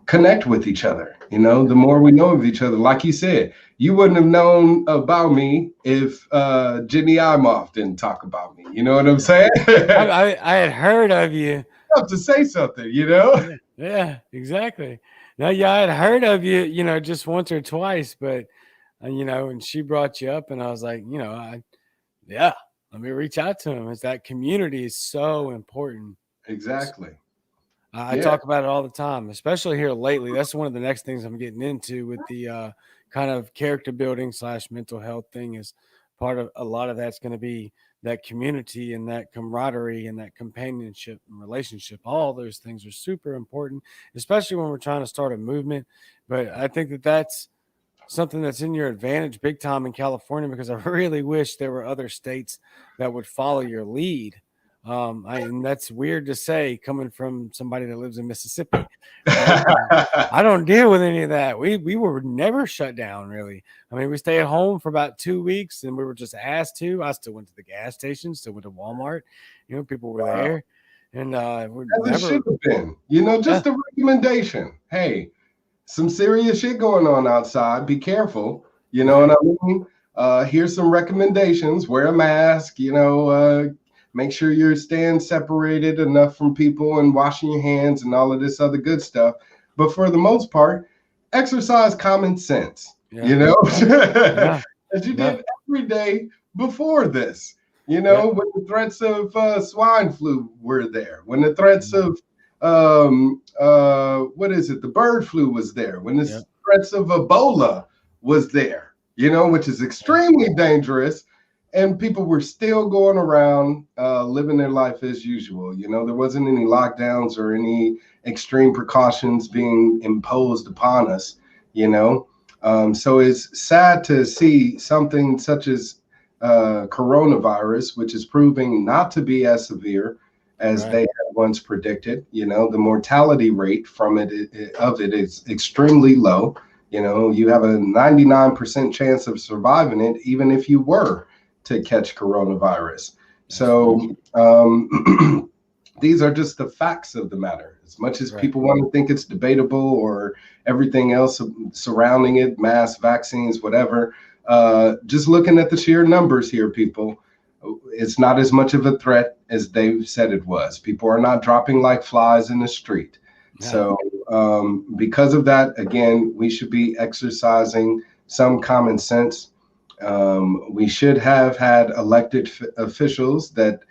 connect with each other. The more we know of each other, like you said, you wouldn't have known about me if Jenny Imoff didn't talk about me. You know what I'm saying? I had heard of you. Have to say something, Yeah, exactly. Now, I had heard of you, just once or twice, but and she brought you up, and I was like, let me reach out to him. It's that community is so important. Exactly. I talk about it all the time, especially here lately. That's one of the next things I'm getting into with the kind of character building / mental health thing. Is part of a lot of that's going to be that community and that camaraderie and that companionship and relationship. All those things are super important, especially when we're trying to start a movement. But I think that that's something that's in your advantage big time in California, because I really wish there were other states that would follow your lead. And that's weird to say coming from somebody that lives in Mississippi. I don't deal with any of that. We were never shut down, really. I mean, we stayed at home for about 2 weeks, and we were just asked to. I still went to the gas station, still went to Walmart. People were there, and it should have been. Just a recommendation. Hey, some serious shit going on outside. Be careful. You know what I mean? Here's some recommendations. Wear a mask. Make sure you're staying separated enough from people and washing your hands and all of this other good stuff. But for the most part, exercise common sense, as you did every day before this, when the threats of swine flu were there, when the threats of, the bird flu was there, when the threats of Ebola was there, which is extremely dangerous. And people were still going around living their life as usual. There wasn't any lockdowns or any extreme precautions being imposed upon us, So it's sad to see something such as coronavirus, which is proving not to be as severe as they had once predicted. The mortality rate from it is extremely low. You have a 99% chance of surviving it, even if you were to catch coronavirus. So these are just the facts of the matter. As much as people want to think it's debatable or everything else surrounding it, mass vaccines, whatever, just looking at the sheer numbers here, people, it's not as much of a threat as they've said it was. People are not dropping like flies in the street. So because of that, again, we should be exercising some common sense. We should have had elected officials that,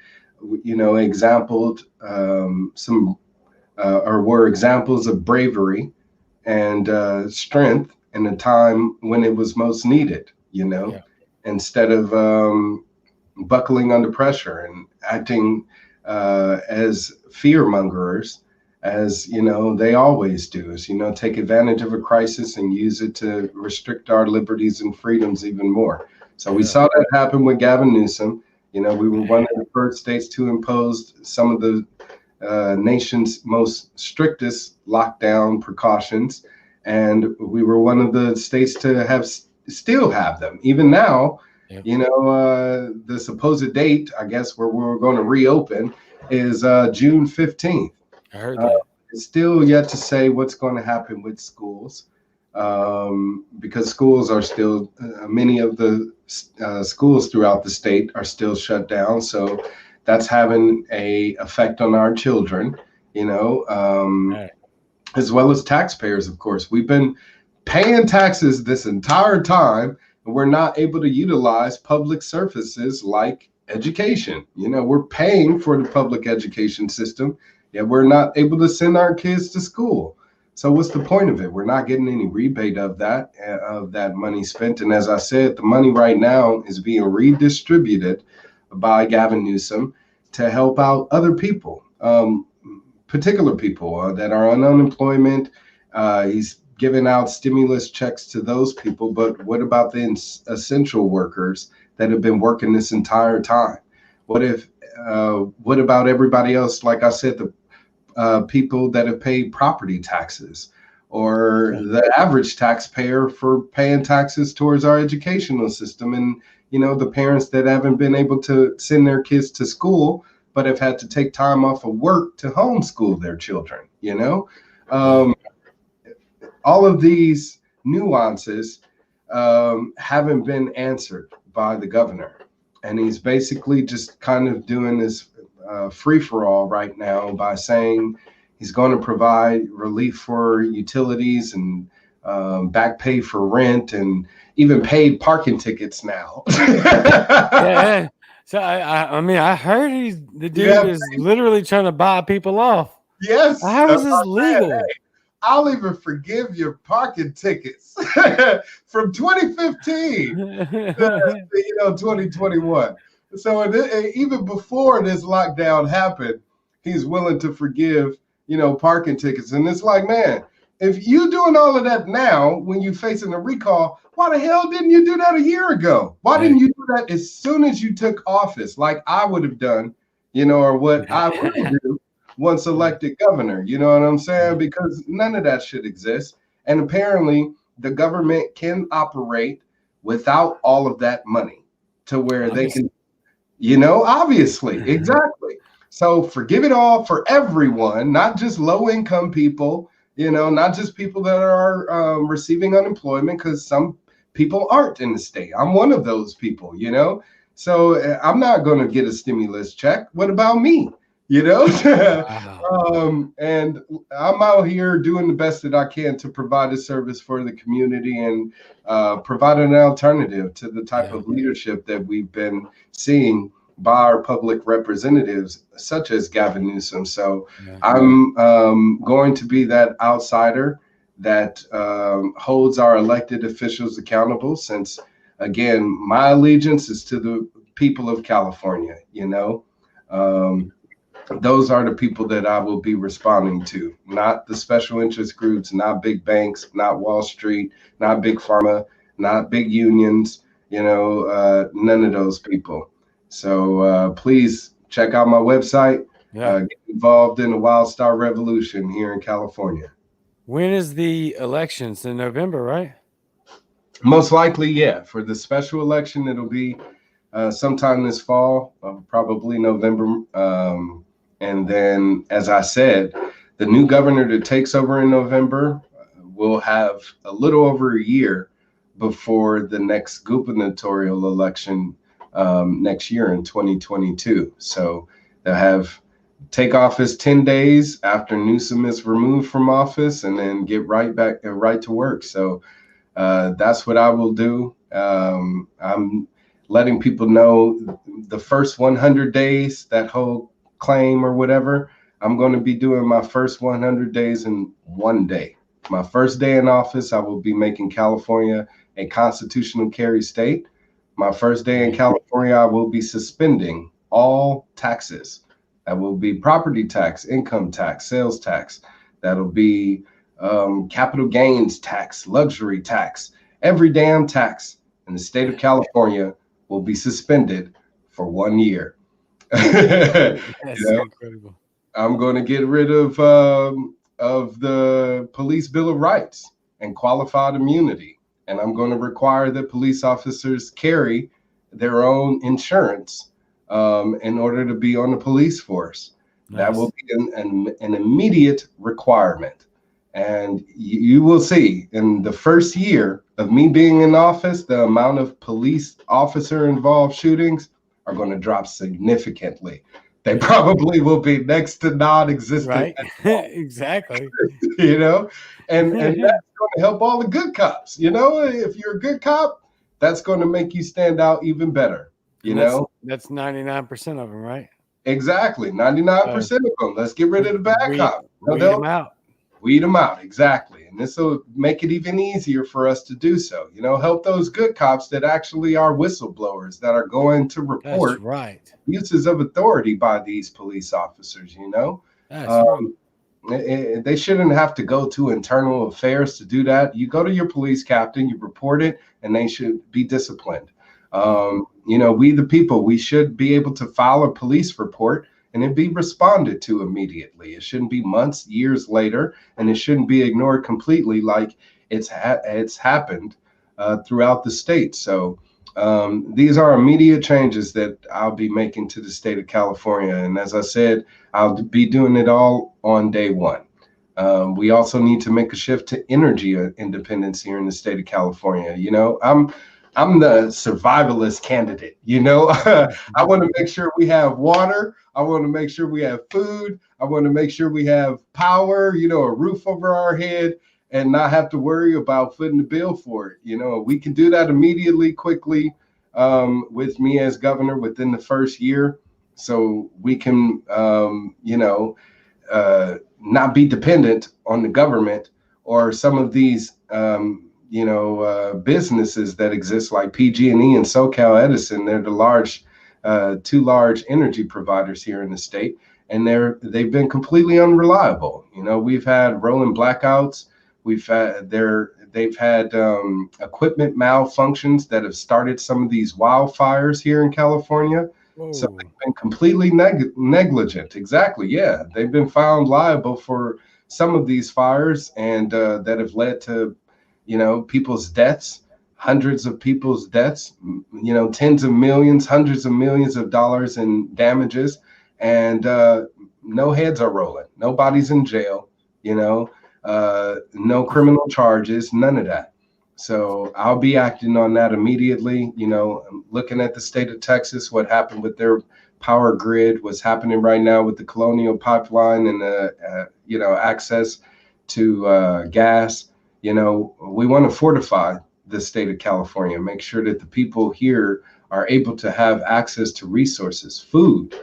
exampled some or were examples of bravery and strength in a time when it was most needed, instead of buckling under pressure and acting as fear mongers, as they always do, is take advantage of a crisis and use it to restrict our liberties and freedoms even more. So we saw that happen with Gavin Newsom. You know, we were one of the first states to impose some of the nation's most strictest lockdown precautions, and we were one of the states to still have them even now. You know, the supposed date, I guess, where we're going to reopen is June 15th. I heard that. It's still yet to say what's going to happen with schools, because schools are still many of the schools throughout the state are still shut down. So that's having a effect on our children, you know, as well as taxpayers. Of course, we've been paying taxes this entire time, and we're not able to utilize public services like education. You know, we're paying for the public education system, yet we're not able to send our kids to school. So what's the point of it? We're not getting any rebate of that money spent. And as I said, the money right now is being redistributed by Gavin Newsom to help out other people, particular people that are on unemployment. He's giving out stimulus checks to those people. But what about the essential workers that have been working this entire time? What about everybody else? Like I said, the people that have paid property taxes, or the average taxpayer for paying taxes towards our educational system, and you know, the parents that haven't been able to send their kids to school but have had to take time off of work to homeschool their children. You know, all of these nuances haven't been answered by the governor, and he's basically just kind of doing this free-for-all right now by saying he's going to provide relief for utilities and back pay for rent and even paid parking tickets now. Yeah. So I mean, I heard the dude is literally trying to buy people off. Yes. How is this legal? Hey, I'll even forgive your parking tickets from 2015 to 2021. So even before this lockdown happened, he's willing to forgive, parking tickets. And it's like, man, if you're doing all of that now when you're facing a recall, why the hell didn't you do that a year ago? Why didn't you do that as soon as you took office, like I would have done, or what I would do once elected governor? You know what I'm saying? Because none of that should exist. And apparently the government can operate without all of that money to where they can, obviously, exactly. So forgive it all for everyone, not just low-income people, not just people that are receiving unemployment, because some people aren't in the state. I'm one of those people, So I'm not going to get a stimulus check. What about me? Wow. And I'm out here doing the best that I can to provide a service for the community and provide an alternative to the type of leadership that we've been seeing by our public representatives, such as Gavin Newsom. So I'm going to be that outsider that holds our elected officials accountable, since, again, my allegiance is to the people of California, Those are the people that I will be responding to, not the special interest groups, not big banks, not Wall Street, not big pharma, not big unions, none of those people. So please check out my website, get involved in the Wildstar revolution here in California. When is the elections? In November, right? Most likely, yeah. For the special election, it'll be sometime this fall, probably November. And then, as I said, the new governor that takes over in November will have a little over a year before the next gubernatorial election next year in 2022. So they'll take office 10 days after Newsom is removed from office, and then get right to work. So that's what I will do. I'm letting people know the first 100 days, that whole claim or whatever, I'm going to be doing my first 100 days in one day. My first day in office, I will be making California a constitutional carry state. My first day in California, I will be suspending all taxes. That will be property tax, income tax, sales tax. That'll be capital gains tax, luxury tax, every damn tax and the state of California will be suspended for 1 year. That's You know, incredible. I'm going to get rid of the Police Bill of Rights and qualified immunity, and I'm going to require that police officers carry their own insurance in order to be on the police force. Nice. That will be an immediate requirement. And you will see in the first year of me being in office, the amount of police officer involved shootings are going to drop significantly. They probably will be next to non-existent. Right. Exactly. You know, and that's going to help all the good cops. You know, if you're a good cop, that's going to make you stand out even better. You know, that's 99% of them, right? Exactly, 99% of them. Let's get rid of the bad cops. Weed them out. Weed them out, exactly. And this will make it even easier for us to do so. You know, help those good cops that actually are whistleblowers that are going to report That's right. uses of authority by these police officers. You know, That's right. They shouldn't have to go to internal affairs to do that. You go to your police captain, you report it, and they should be disciplined. You know, we the people, we should be able to file a police report and it be responded to immediately. It shouldn't be months, years later, and it shouldn't be ignored completely like it's happened throughout the state. So these are immediate changes that I'll be making to the state of California. And as I said, I'll be doing it all on day one. We also need to make a shift to energy independence here in the state of California. You know, I'm the survivalist candidate. You know, I want to make sure we have water. I want to make sure we have food. I want to make sure we have power, you know, a roof over our head, and not have to worry about footing the bill for it. You know, we can do that immediately, quickly, with me as governor within the first year. So we can, you know, not be dependent on the government or some of these, you know, businesses that exist like PG&E and SoCal Edison. They're the two large energy providers here in the state, and they've been completely unreliable. You know, we've had rolling blackouts. They've had equipment malfunctions that have started some of these wildfires here in California. Whoa. So they've been completely negligent. Exactly. Yeah, they've been found liable for some of these fires, and that have led to, you know, people's deaths, hundreds of people's deaths, you know, tens of millions, hundreds of millions of dollars in damages, and no heads are rolling. Nobody's in jail, you know, no criminal charges, none of that. So I'll be acting on that immediately. You know, looking at the state of Texas, what happened with their power grid, what's happening right now with the Colonial Pipeline and, you know, access to gas. You know, we want to fortify the state of California, make sure that the people here are able to have access to resources, food.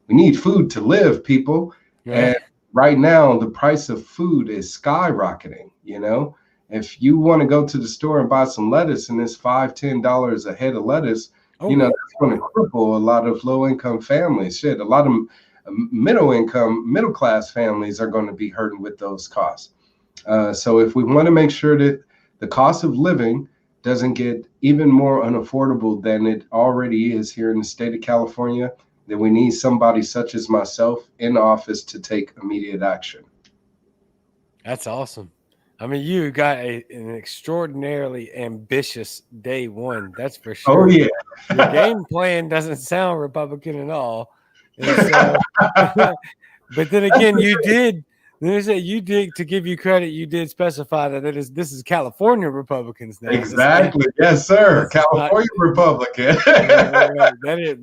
We need food to live, people. Yeah. And right now, the price of food is skyrocketing. You know, if you want to go to the store and buy some lettuce and it's $5-10 a head of lettuce, you know, that's going to cripple a lot of low-income families. Shit, a lot of middle class families are going to be hurting with those costs. So if we want to make sure that the cost of living doesn't get even more unaffordable than it already is here in the state of California, then we need somebody such as myself in office to take immediate action. That's awesome. I mean, you got an extraordinarily ambitious day one. That's for sure. Oh, yeah. Your game plan doesn't sound Republican at all. So, but then again, you did, to give you credit, you did specify that this is California Republicans now. Exactly. Yes, sir. California Republican.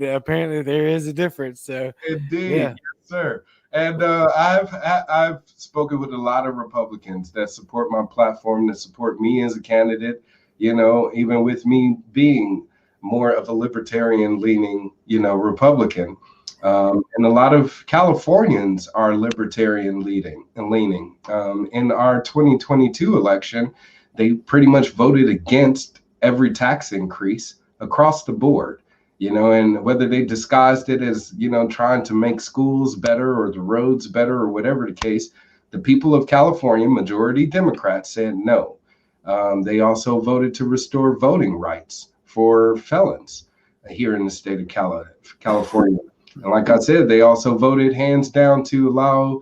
Apparently there is a difference. So indeed. Yeah. Yes, sir. And I've spoken with a lot of Republicans that support my platform, that support me as a candidate, you know, even with me being more of a libertarian leaning, you know, Republican. And a lot of Californians are libertarian leaning. In our 2022 election, they pretty much voted against every tax increase across the board. You know, and whether they disguised it as, you know, trying to make schools better or the roads better or whatever the case, the people of California, majority Democrats, said no. They also voted to restore voting rights for felons here in the state of California. And like I said, they also voted hands down to allow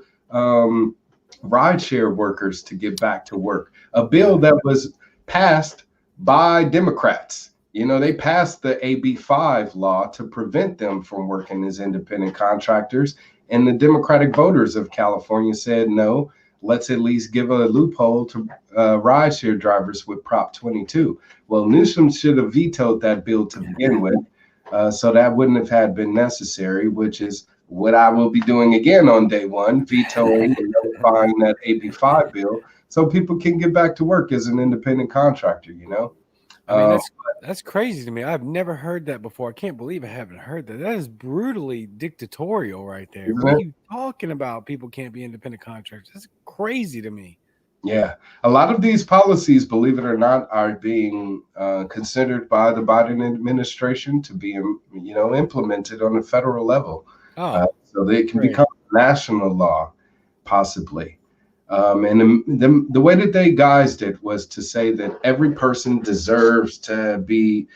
rideshare workers to get back to work. A bill that was passed by Democrats. You know, they passed the AB5 law to prevent them from working as independent contractors. And the Democratic voters of California said, no, let's at least give a loophole to rideshare drivers with Prop 22. Well, Newsom should have vetoed that bill to begin with. So that wouldn't have been necessary, which is what I will be doing again on day one, vetoing and notifying that AB5 bill so people can get back to work as an independent contractor, you know? I mean, that's crazy to me. I've never heard that before. I can't believe I haven't heard that. That is brutally dictatorial right there. What are you talking about? People can't be independent contractors. That's crazy to me. Yeah. A lot of these policies, believe it or not, are being considered by the Biden administration to be, you know, implemented on a federal level. So they can become national law, possibly. And the way that they guised it was to say that every person deserves to be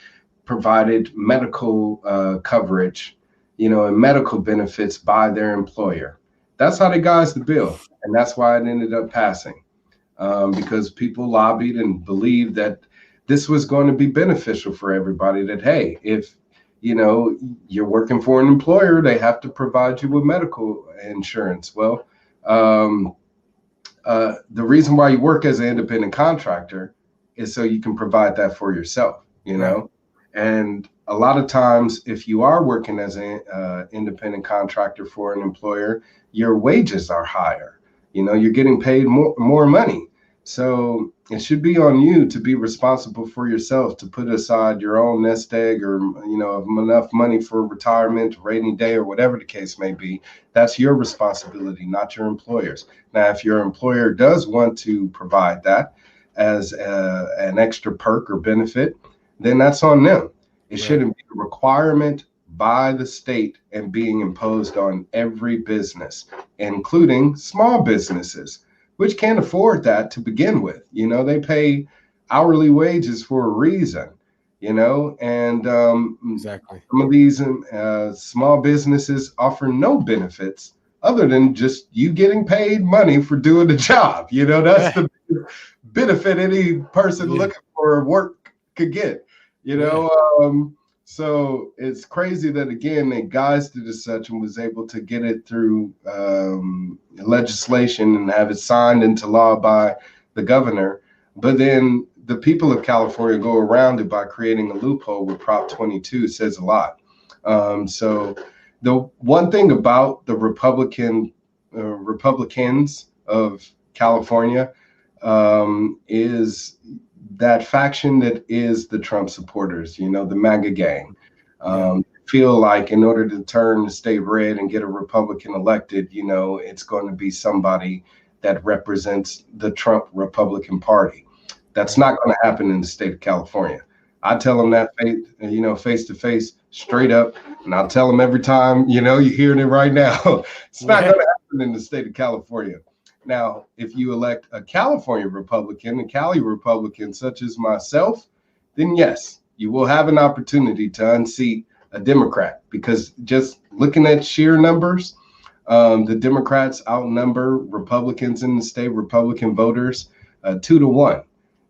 provided medical coverage, you know, and medical benefits by their employer. That's how they guised the bill. And that's why it ended up passing, because people lobbied and believed that this was going to be beneficial for everybody, that, hey, if, you know, you're working for an employer, they have to provide you with medical insurance. Well, the reason why you work as an independent contractor is so you can provide that for yourself, you know? And a lot of times, if you are working as an independent contractor for an employer, your wages are higher. You know, you're getting paid more money. So it should be on you to be responsible for yourself, to put aside your own nest egg, or, you know, enough money for retirement, rainy day, or whatever the case may be. That's your responsibility, not your employer's. Now, if your employer does want to provide that as an extra perk or benefit, then that's on them. It shouldn't be a requirement by the state and being imposed on every business, including small businesses, which can't afford that to begin with. You know, they pay hourly wages for a reason, you know, and Exactly. some of these small businesses offer no benefits other than just you getting paid money for doing the job. You know, that's the benefit any person looking for work could get, you know. So it's crazy that, again, they guised it as such and was able to get it through legislation and have it signed into law by the governor. But then the people of California go around it by creating a loophole with Prop 22. Says a lot. So the one thing about the Republicans of California is that faction that is the Trump supporters, you know, the MAGA gang, feel like in order to turn the state red and get a Republican elected, you know, it's going to be somebody that represents the Trump Republican Party. That's not going to happen in the state of California. I tell them that, you know, face to face, straight up, and I'll tell them every time, you know, you're hearing it right now. It's not going to happen in the state of California. Now, if you elect a California Republican, a Cali Republican, such as myself, then yes, you will have an opportunity to unseat a Democrat, because just looking at sheer numbers, the Democrats outnumber Republicans in the state, Republican voters, 2-1.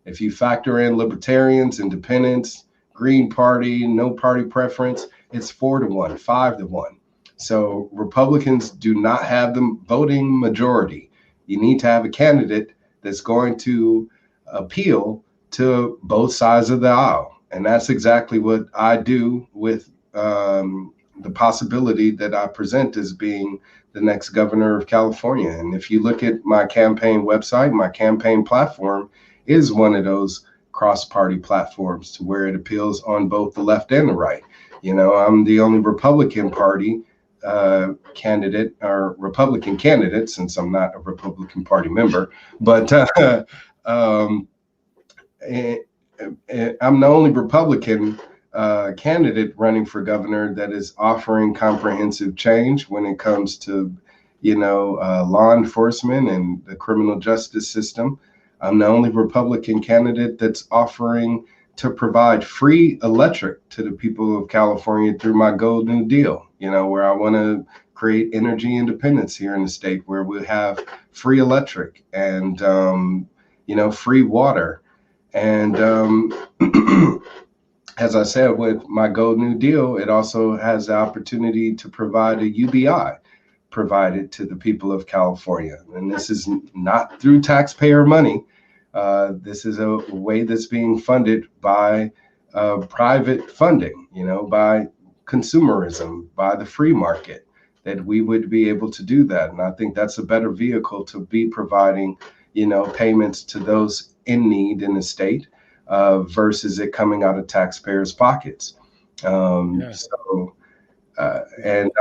If you factor in Libertarians, Independents, Green Party, no party preference, it's 4-1, 5-1. So Republicans do not have the voting majority. You need to have a candidate that's going to appeal to both sides of the aisle. And that's exactly what I do with the possibility that I present as being the next governor of California. And if you look at my campaign website, my campaign platform is one of those cross-party platforms to where it appeals on both the left and the right. You know, I'm the only Republican Party candidate, or Republican candidate, since I'm not a Republican Party member, but I'm the only Republican candidate running for governor that is offering comprehensive change when it comes to, you know, law enforcement and the criminal justice system. I'm the only Republican candidate that's offering to provide free electric to the people of California through my Gold New Deal, where I want to create energy independence here in the state where we have free electric and, free water. And as I said, with my Gold New Deal, it also has the opportunity to provide a UBI provided to the people of California. And this is not through taxpayer money. This is a way that's being funded by private funding, by consumerism, by the free market, that we would be able to do that. And I think that's a better vehicle to be providing, payments to those in need in the state versus it coming out of taxpayers' pockets. And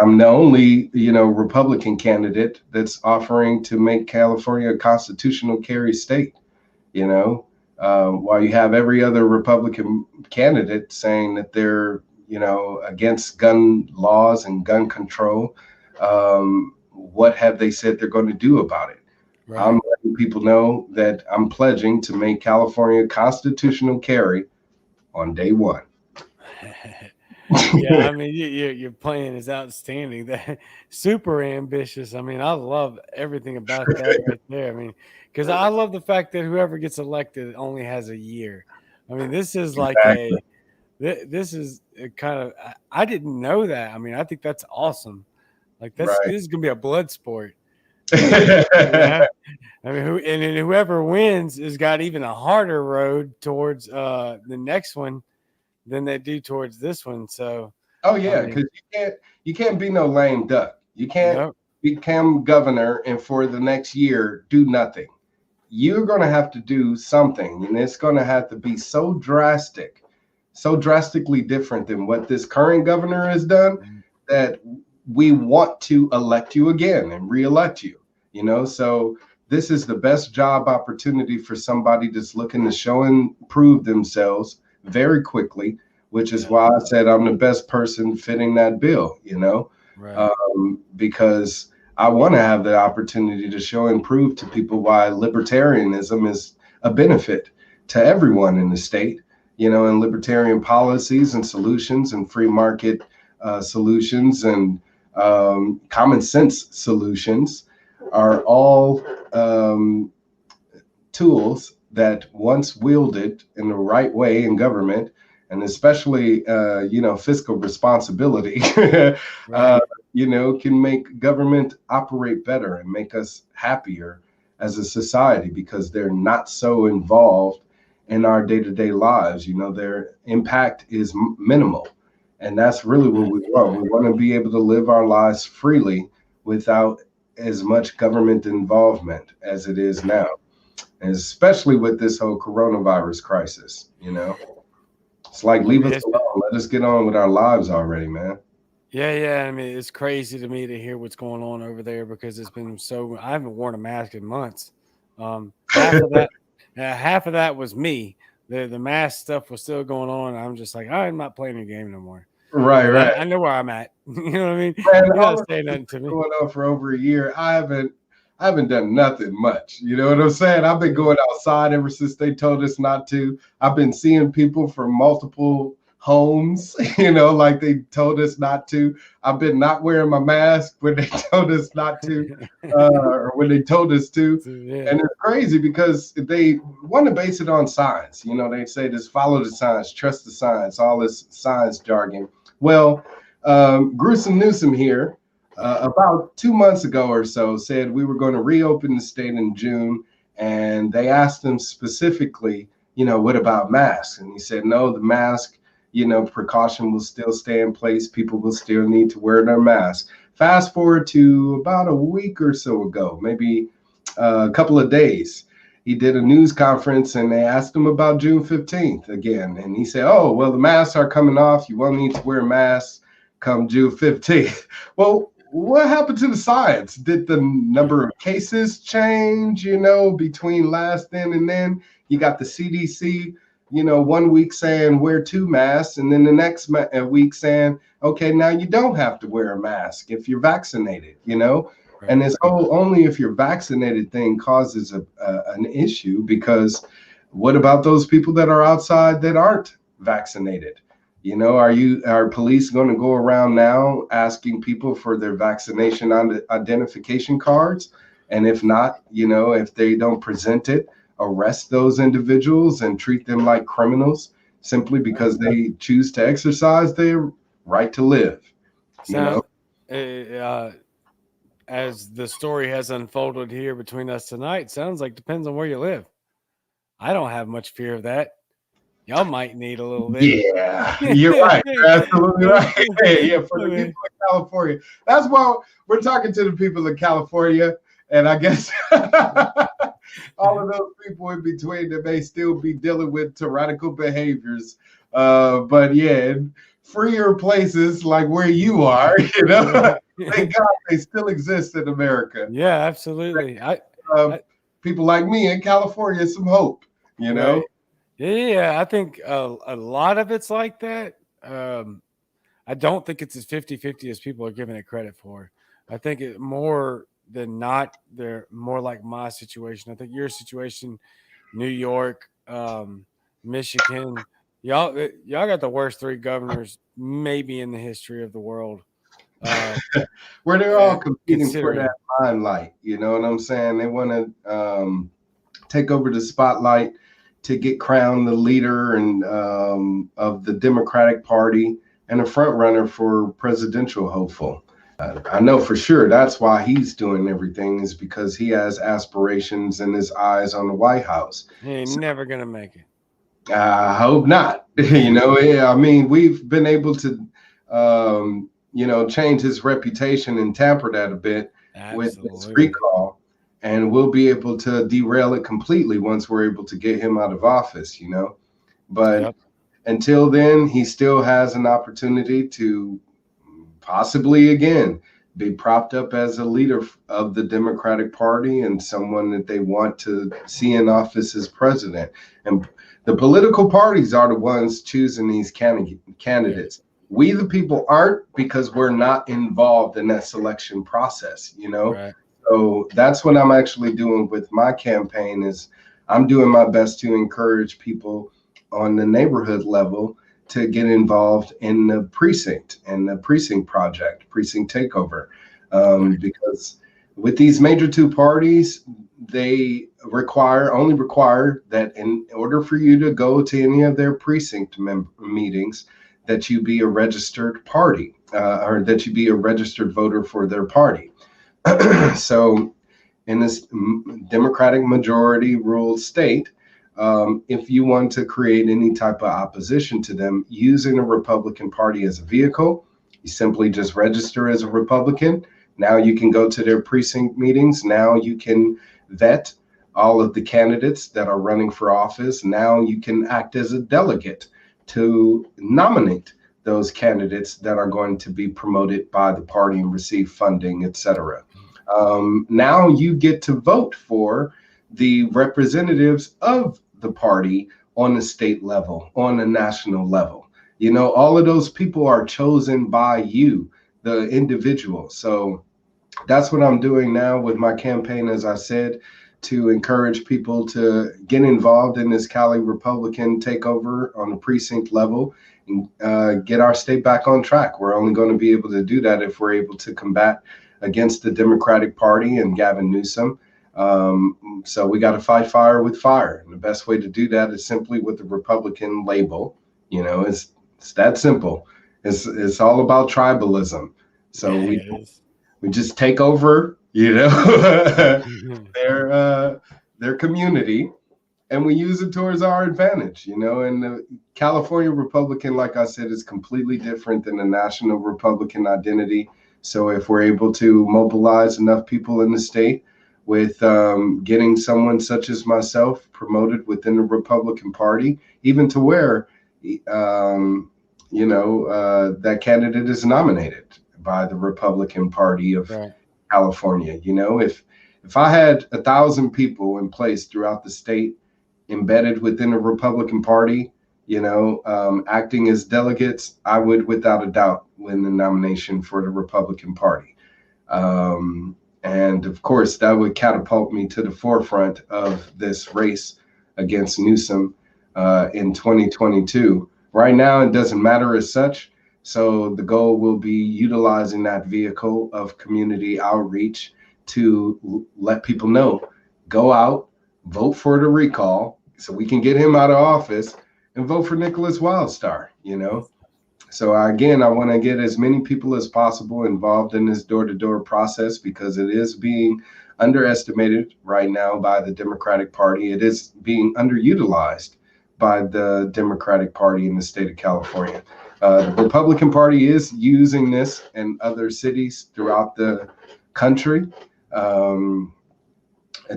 I'm the only, Republican candidate that's offering to make California a constitutional carry state. While you have every other Republican candidate saying that they're, against gun laws and gun control, what have they said they're going to do about it? Right. I'm letting people know that I'm pledging to make California constitutional carry on day one. Yeah, I mean, your plan is outstanding. That super ambitious. I mean, I love everything about that right there. I mean, because I love the fact that whoever gets elected only has a year. I mean, this is like this is a kind of, I didn't know that. I mean, I think that's awesome. Like this is gonna be a blood sport. Yeah. I mean, whoever wins has got even a harder road towards the next one than they do towards this one. So because you can't be no lame duck. You can't become governor and for the next year do nothing. You're going to have to do something, and it's going to have to be so drastically different than what this current governor has done that we want to elect you again and re-elect you. So this is the best job opportunity for somebody that's looking to show and prove themselves very quickly, which is why I said I'm the best person fitting that bill, because I want to have the opportunity to show and prove to people why libertarianism is a benefit to everyone in the state, and libertarian policies and solutions and free market solutions and common sense solutions are all tools that once wielded in the right way in government, and especially, fiscal responsibility, can make government operate better and make us happier as a society because they're not so involved in our day-to-day lives. Their impact is minimal. And that's really what we want. We want to be able to live our lives freely without as much government involvement as it is now, and especially with this whole coronavirus crisis. It's like, leave us alone. Let us get on with our lives already, man. Yeah. I mean, it's crazy to me to hear what's going on over there because it's been I haven't worn a mask in months. Half of that was me. The mask stuff was still going on. I'm just like, I'm not playing the game no more. Right. I know where I'm at. You know what I mean? Man, you're not saying nothing to me. Going on for over a year. I haven't done nothing much. You know what I'm saying? I've been going outside ever since they told us not to. I've been seeing people from multiple homes, like they told us not to. I've been not wearing my mask when they told us not to, or when they told us to. Yeah. And it's crazy because they want to base it on science. They say just follow the science, trust the science, all this science jargon. Well, Gruesome Newsom here, about 2 months ago or so, said we were going to reopen the state in June, and they asked him specifically, what about masks? And he said, no, the mask, precaution will still stay in place. People will still need to wear their mask. Fast forward to about a week or so ago, maybe a couple of days, he did a news conference and they asked him about June 15th again. And he said, oh, well, the masks are coming off. You won't need to wear masks come June 15th. Well, what happened to the science? Did the number of cases change, between last then and then? You got the CDC, 1 week saying wear 2 masks, and then the next week saying, okay, now you don't have to wear a mask if you're vaccinated, Right. And this whole only if you're vaccinated thing causes an issue because What about those people that are outside that aren't vaccinated? You know, are police going to go around now asking people for their vaccination identification cards? And if not, you know, if they don't present it, arrest those individuals and treat them like criminals simply because they choose to exercise their right to live. You know, as the story has unfolded here between us tonight, sounds like depends on where you live. I don't have much fear of that. Y'all might need a little bit. Yeah, you're right. You're absolutely right. Yeah, for the people of California. That's why we're talking to the people of California. And I guess all of those people in between that may still be dealing with tyrannical behaviors. But yeah, freer places like where you are, you know, thank God they still exist in America. Yeah, absolutely. People like me in California, some hope, you know. Right. Yeah, I think a lot of it's like that. I don't think it's as 50-50 as people are giving it credit for. I think it more than not, they're more like my situation. I think your situation, New York, Michigan, y'all got the worst three governors maybe in the history of the world. Where they're all competing for that limelight, you know what I'm saying? They want to take over the spotlight to get crowned the leader and of the Democratic Party and a front runner for presidential hopeful. I know for sure that's why he's doing everything, is because he has aspirations and his eyes on the White House. He ain't never gonna make it. I hope not. You know, I mean, we've been able to, you know, change his reputation and tamper that a bit with this recall. And we'll be able to derail it completely once we're able to get him out of office, you know. But until then, he still has an opportunity to possibly again be propped up as a leader of the Democratic Party and someone that they want to see in office as president. And the political parties are the ones choosing these candidates. We, the people, aren't, because we're not involved in that selection process, you know. Right. So that's what I'm actually doing with my campaign, is I'm doing my best to encourage people on the neighborhood level to get involved in the precinct and the precinct project, precinct takeover. Because with these major two parties, they only require that in order for you to go to any of their precinct meetings, that you be a registered party or that you be a registered voter for their party. So in this Democratic majority ruled state, if you want to create any type of opposition to them using a Republican Party as a vehicle, you simply just register as a Republican. Now you can go to their precinct meetings. Now you can vet all of the candidates that are running for office. Now you can act as a delegate to nominate those candidates that are going to be promoted by the party and receive funding, etc. Now you get to vote for the representatives of the party on the state level, on the national level. You know, all of those people are chosen by you, the individual. So that's what I'm doing now with my campaign, as I said, to encourage people to get involved in this Cali Republican takeover on the precinct level and get our state back on track. We're only going to be able to do that if we're able to combat against the Democratic Party and Gavin Newsom. So we got to fight fire with fire. And the best way to do that is simply with the Republican label. You know, it's that simple. It's all about tribalism. So we just take over, you know, their community, and we use it towards our advantage, you know. And the California Republican, like I said, is completely different than the national Republican identity. So if we're able to mobilize enough people in the state with getting someone such as myself promoted within the Republican Party, even to where, that candidate is nominated by the Republican Party of California. You know, if I had 1,000 people in place throughout the state embedded within the Republican Party, you know, acting as delegates, I would without a doubt win the nomination for the Republican Party. And of course, that would catapult me to the forefront of this race against Newsom in 2022. Right now, it doesn't matter as such. So the goal will be utilizing that vehicle of community outreach to let people know, go out, vote for the recall so we can get him out of office, and vote for Nickolas Wildstar, you know? So again, I want to get as many people as possible involved in this door-to-door process because it is being underestimated right now by the Democratic Party. It is being underutilized by the Democratic Party in the state of California. The Republican Party is using this in other cities throughout the country,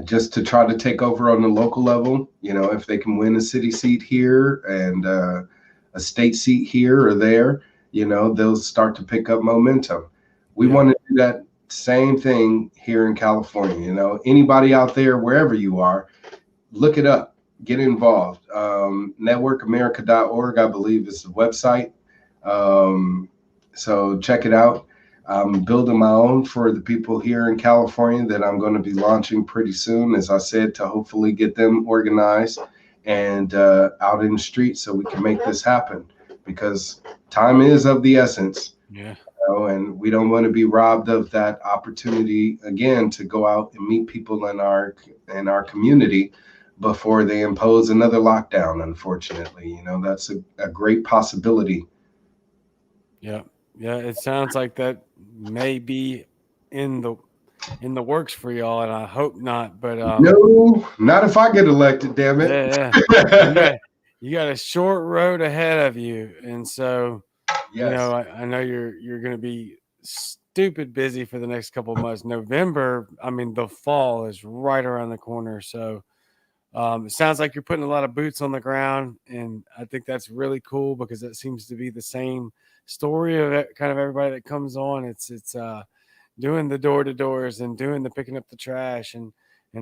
just to try to take over on the local level. You know, if they can win a city seat here and a state seat here or there, you know, they'll start to pick up momentum. We want to do that same thing here in California. You know, anybody out there, wherever you are, look it up, get involved. Networkamerica.org, I believe, is the website. So check it out. I'm building my own for the people here in California that I'm going to be launching pretty soon, as I said, to hopefully get them organized and out in the street so we can make this happen, because time is of the essence. Yeah. You know, and we don't want to be robbed of that opportunity again to go out and meet people in our community before they impose another lockdown. Unfortunately, you know, that's a great possibility. Yeah. Yeah. It sounds like that may be in the works for y'all, and I hope not. But no, not if I get elected, damn it. Yeah. You got a short road ahead of you, and so Yes. you know, I know you're going to be stupid busy for the next couple of months. November, I mean, the fall is right around the corner, so it sounds like you're putting a lot of boots on the ground, and I think that's really cool because it seems to be the same story of it, kind of everybody that comes on. It's doing the door to doors and doing the picking up the trash and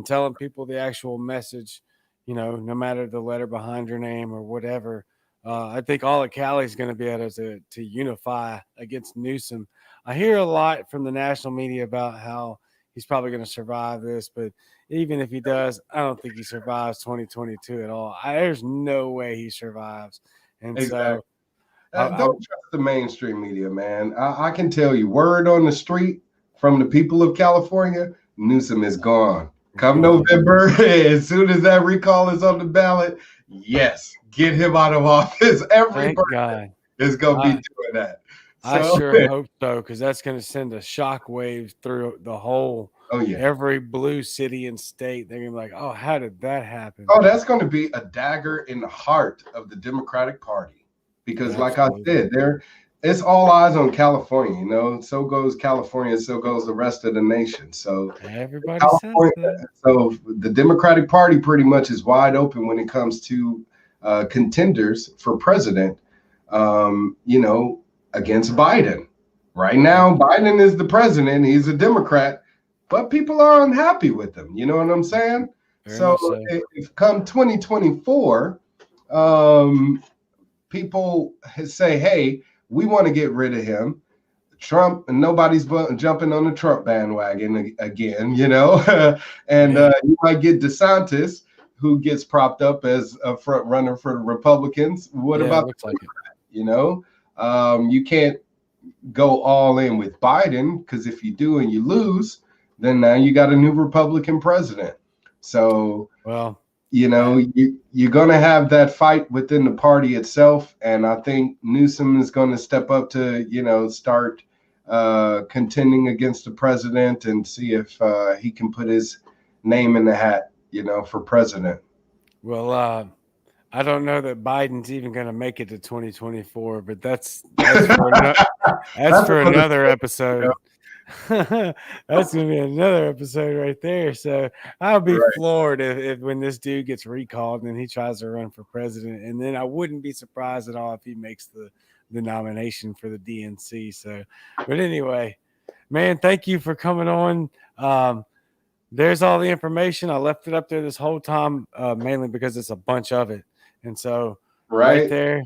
telling people the actual message, you know, no matter the letter behind your name or whatever. I think all of Cali is going to be able to unify against Newsom. I hear a lot from the national media about how he's probably going to survive this, but even if he does, I don't think he survives 2022 at all. There's no way he survives. And exactly. So don't trust the mainstream media, man. I can tell you, word on the street from the people of California, Newsom is gone. Come November, as soon as that recall is on the ballot, yes, get him out of office. Everybody is going to be doing that. So, I sure hope so, because that's going to send a shockwave through the whole, every blue city and state. They're going to be like, oh, how did that happen? Oh, that's going to be a dagger in the heart of the Democratic Party. Because like I said, it's all eyes on California, you know. So goes California, so goes the rest of the nation. So everybody says that. So the Democratic Party pretty much is wide open when it comes to contenders for president, you know, against Biden. Right now, Biden is the president. He's a Democrat, but people are unhappy with him. You know what I'm saying? So if come 2024, people say, hey, we want to get rid of him. Trump, and nobody's jumping on the Trump bandwagon again, you know. And you might get DeSantis, who gets propped up as a front runner for the Republicans. What about you know? You can't go all in with Biden, because if you do and you lose, then now you got a new Republican president. So, you know, you're going to have that fight within the party itself. And I think Newsom is going to step up to, you know, start contending against the president and see if he can put his name in the hat, you know, for president. Well, I don't know that Biden's even going to make it to 2024, but that's for another episode. That's going to be another episode right there. So I'll be floored if when this dude gets recalled and then he tries to run for president. And then I wouldn't be surprised at all if he makes the nomination for the DNC. So, but anyway, man, thank you for coming on. There's all the information. I left it up there this whole time, mainly because it's a bunch of it. And so right there,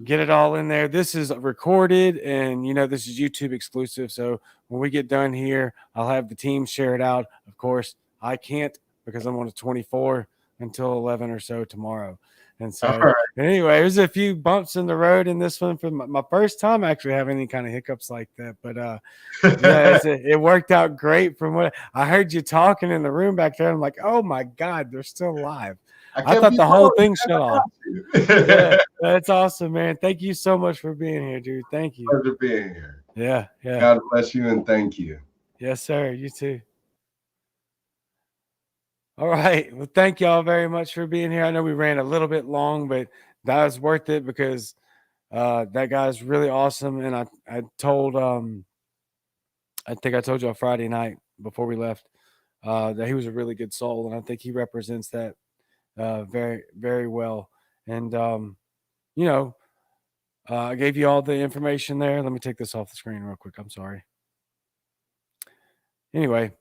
get it all in there. This is recorded, and, you know, this is YouTube exclusive. So when we get done here, I'll have the team share it out. Of course, I can't because I'm on a 24. until 11 or so tomorrow. And so, All right. anyway, there's a few bumps in the road in this one for my first time actually having any kind of hiccups like that. But yeah, it worked out great from what I heard you talking in the room back there. I'm like, oh my God, they're still alive. I can't thought be the whole wrong, thing man. shut I off. got you. Yeah, that's awesome, man. Thank you so much for being here, dude. Thank you. Pleasure being here. Yeah, yeah. God bless you and thank you. Yes, sir. You too. All right. Well, thank y'all very much for being here. I know we ran a little bit long, but that was worth it because that guy's really awesome. And I told I think I told you on Friday night before we left that he was a really good soul, and I think he represents that very, very well. And you know, I gave you all the information there. Let me take this off the screen real quick. I'm sorry. Anyway,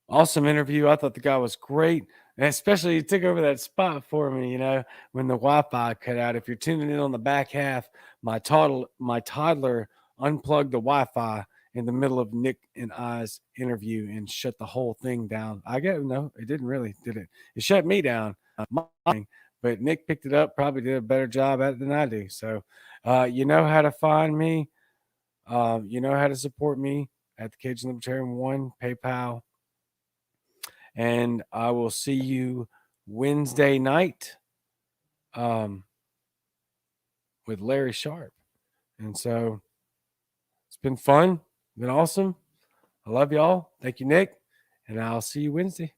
awesome interview. I thought the guy was great. And especially he took over that spot for me, when the Wi-Fi cut out. If you're tuning in on the back half, my toddler unplugged the Wi-Fi in the middle of Nick and I's interview and shut the whole thing down. No, it didn't really, did it? It shut me down. But Nick picked it up, probably did a better job at it than I do. So you know how to find me. You know how to support me at the Cajun Libertarian 1, PayPal. And I will see you Wednesday night with Larry Sharp. And so it's been fun, been awesome. I love y'all. Thank you, Nick. And I'll see you Wednesday.